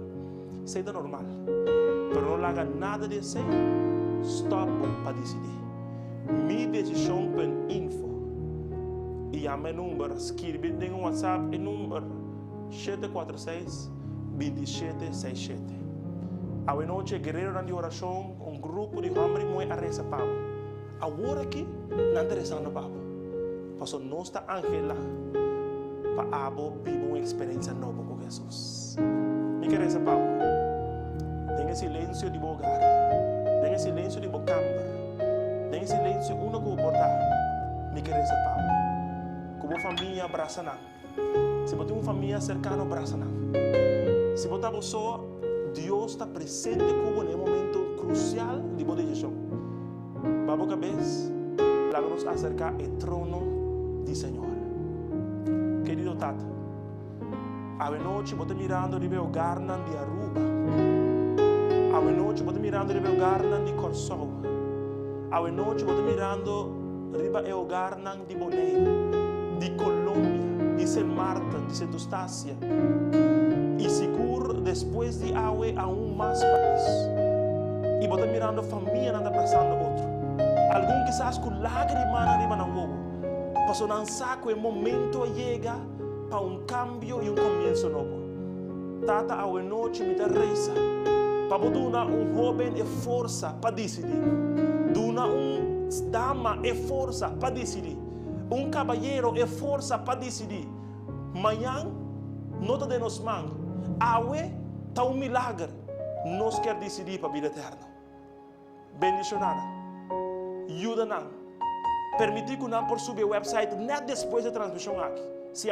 Seja normal. Pero no le haga nada de eso. Stop para decidir. midecision.info. E llame número, escreve em WhatsApp e número 746-2767. Hoje noite, guerreiro de oração, grupo de homens muito a reza Pablo. Agora aqui, não interessando Pablo. Pastor, nossa Angela, para viver uma experiência nova com Jesus. Me quer reza Pablo. Tenha silêncio de bogar. Tenha silêncio de bocambar. Tenha silêncio uno com o portar. Me quer reza Pablo. Como família, abraça não. Se você tem uma família cercana, abraça não. Se você está só, Deus está presente como no momento crucial de sua decisão. Para a cabeça, lá nos acercar ao trono do Senhor. Querido Tata, a noite você mirando de meu garnan de Aruba. A noite você mirando de meu garnan de Corsol. A noite você mirando riba e o garnan de Bonaire, de Colômbia, de Saint Martin, de Saint Eustácia. E seguro, depois de Aue, há mais país. E você mirando a família não está passando outro. Algum quizás com lágrimas na riba na ovo. Passou num saco e momento chega para cambio e começo novo. Tata, a noite me dá reza. Para você dar jovem e força para decidir. Dar dama e força para decidir. Caballeiro e força para decidir. Manhã, nota de nos mãos. Aue, está milagre. Nós quer decidir para a vida eterna. Bendicionada. Ajuda-nos. Permitir que não por subir o website nem depois da transmissão aqui. Se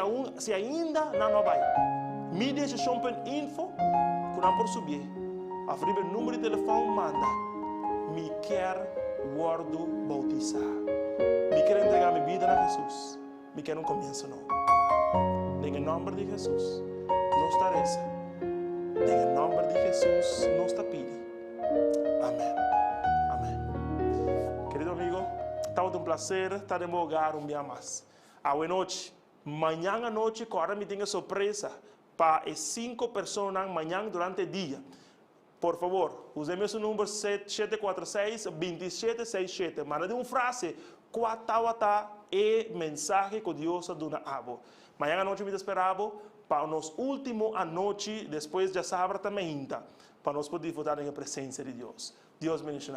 ainda não vai. midecision.info, que não por subir. Abrir o número de telefone, manda. Me quer guardo bautizar. Me quer entregar minha vida a Jesus. Me quer começo novo. Em nome de Jesus, nos está reza. Em nome de Jesus, nos está pedindo. Amém. Amém. Querido amigo, está um prazer estar em meu lugar dia mais. Boa noite. Amanhã à noite, agora me tenho surpresa para 5 pessoas amanhã durante o dia. Por favor, use meu número 746-2767. Manda uma frase, quatawata e mensagem que Deus dá a você. Amanhã à noite me esperava para nos últimos à noite, depois de sábado também, para nós poder votar na presença de Deus. Deus me abençoe.